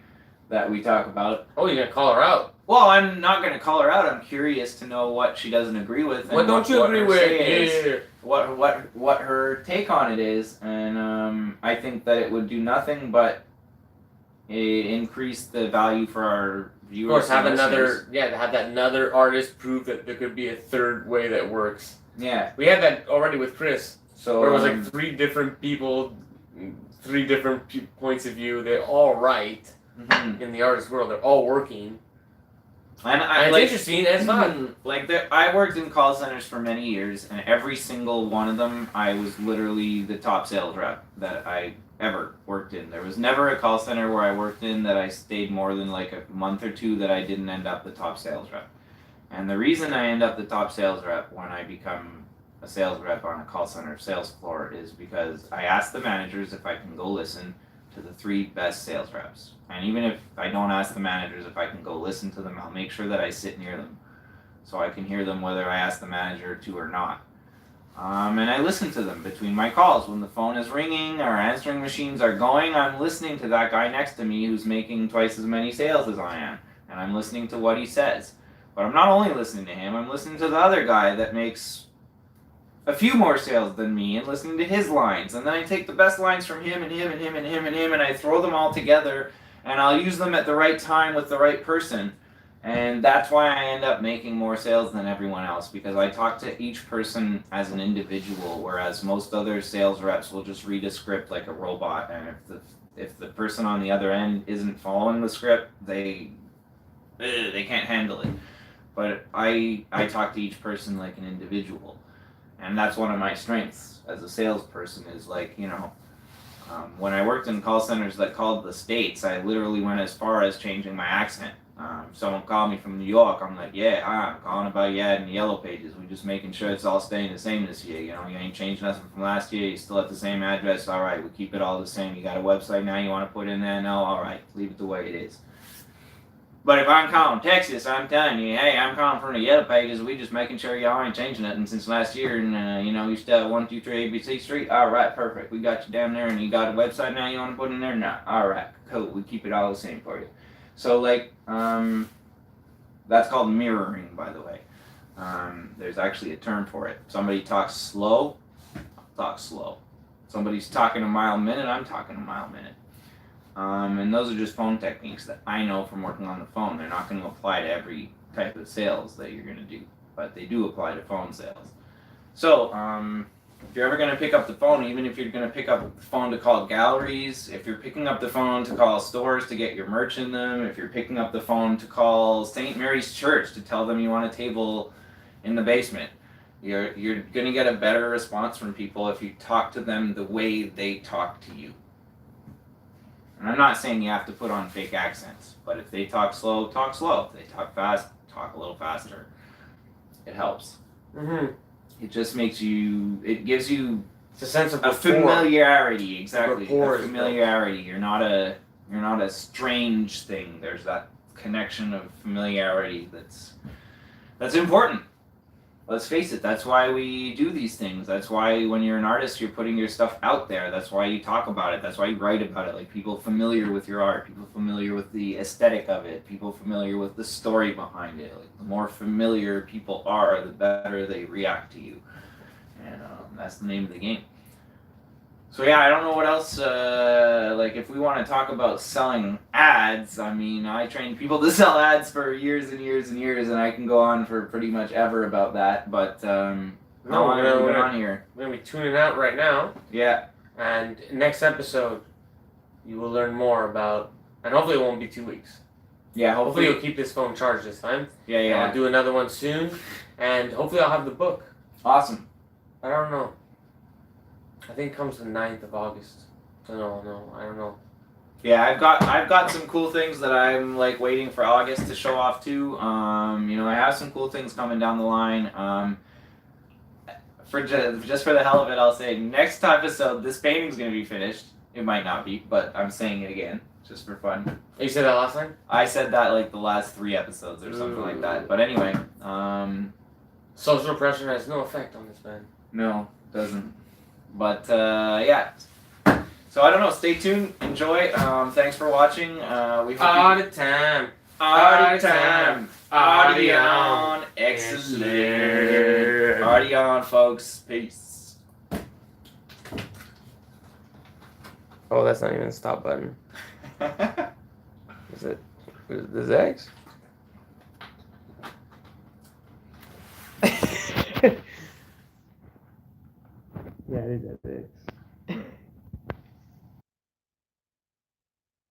that we talk about. Oh, you're gonna call her out? Well, I'm not going to call her out. I'm curious to know what she doesn't agree with. And What don't you agree her with? say is, Yeah. what her take on it is, and I think that it would do nothing but increase the value for our viewers. Of course, have and listeners. have that another artist prove that there could be a third way that works. Yeah. We had that already with Chris, So where it was like 3 different people, 3 different points of view. They're all right mhm. in the artist world. They're all working. And And it's interesting. And it's fun. Like I worked in call centers for many years, and every single one of them, I was literally the top sales rep that I ever worked in. There was never a call center where I worked in that I stayed more than like a month or two that I didn't end up the top sales rep. And the reason I end up the top sales rep when I become a sales rep on a call center sales floor is because I ask the managers if I can go listen to the 3 best sales reps. And even if I don't ask the managers if I can go listen to them, I'll make sure that I sit near them so I can hear them whether I ask the manager to or not. And I listen to them between my calls. When the phone is ringing or answering machines are going, I'm listening to that guy next to me who's making twice as many sales as I am. And I'm listening to what he says. But I'm not only listening to him, I'm listening to the other guy that makes a few more sales than me and listening to his lines. And then I take the best lines from him and him and him and him and him and I throw them all together and I'll use them at the right time with the right person. And that's why I end up making more sales than everyone else, because I talk to each person as an individual, whereas most other sales reps will just read a script like a robot, and if the person on the other end isn't following the script, they can't handle it. But I talk to each person like an individual, and that's one of my strengths as a salesperson is like, when I worked in call centers that called the States, I literally went as far as changing my accent. Someone called me from New York, I'm like, yeah, I'm calling about your ad in the yellow pages. We're just making sure it's all staying the same this year. You ain't changed nothing from last year. You still at the same address. All right, we keep it all the same. You got a website now you want to put in there? No, all right, leave it the way it is. But if I'm calling Texas, I'm telling you, hey, I'm calling from the yellow pages. We just making sure y'all ain't changing nothing since last year. And, you still at 123 ABC Street? All right, perfect. We got you down there, and you got a website now you want to put in there? No. All right, cool. We keep it all the same for you. So, that's called mirroring, by the way. There's actually a term for it. Somebody talks slow, talk slow. Somebody's talking a mile a minute, I'm talking a mile a minute. And those are just phone techniques that I know from working on the phone. They're not going to apply to every type of sales that you're going to do, but they do apply to phone sales. So, if you're ever going to pick up the phone, even if you're going to pick up the phone to call galleries, if you're picking up the phone to call stores to get your merch in them, if you're picking up the phone to call St. Mary's Church to tell them you want a table in the basement, you're going to get a better response from people if you talk to them the way they talk to you. And I'm not saying you have to put on fake accents, but if they talk slow, talk slow. If they talk fast, talk a little faster. It helps. Mm-hmm. It just makes you, it gives you It's a sense of a rapport. familiarity, exactly. Rapport A familiarity. You're not a strange thing. There's that connection of familiarity that's important. Let's face it, that's why we do these things. That's why when you're an artist, you're putting your stuff out there. That's why you talk about it. That's why you write about it. Like, people familiar with your art, people familiar with the aesthetic of it, people familiar with the story behind it. Like, the more familiar people are, the better they react to you. And that's the name of the game. So yeah, I don't know what else, if we want to talk about selling ads, I mean, I trained people to sell ads for years and years and years, and I can go on for pretty much ever about that, but, how long have we been on here? We're going to be tuning out right now. Yeah. And next episode, you will learn more about, and hopefully it won't be 2 weeks. Yeah, Hopefully hopefully. you'll keep this phone charged this time. Yeah, yeah. I'll do another one soon, and hopefully I'll have the book. Awesome. I don't know. I think it comes the 9th of August. No, I don't know. Yeah, I've got some cool things that I'm like waiting for August to show off too. You know, I have some cool things coming down the line. For just for the hell of it, I'll say next episode this painting's gonna be finished. It might not be, but I'm saying it again just for fun. You said that last time? I said that like the last 3 episodes or something like that. But anyway, Social pressure has no effect on this man. no, doesn't. But yeah. So I don't know. Stay tuned. Enjoy. Thanks for watching. We hope Arty Time. Arty Time. Arty on. on. Excellent. Arty on, folks. Peace. Oh, that's not even a stop button. Is it? Is it X? Yeah, it is X.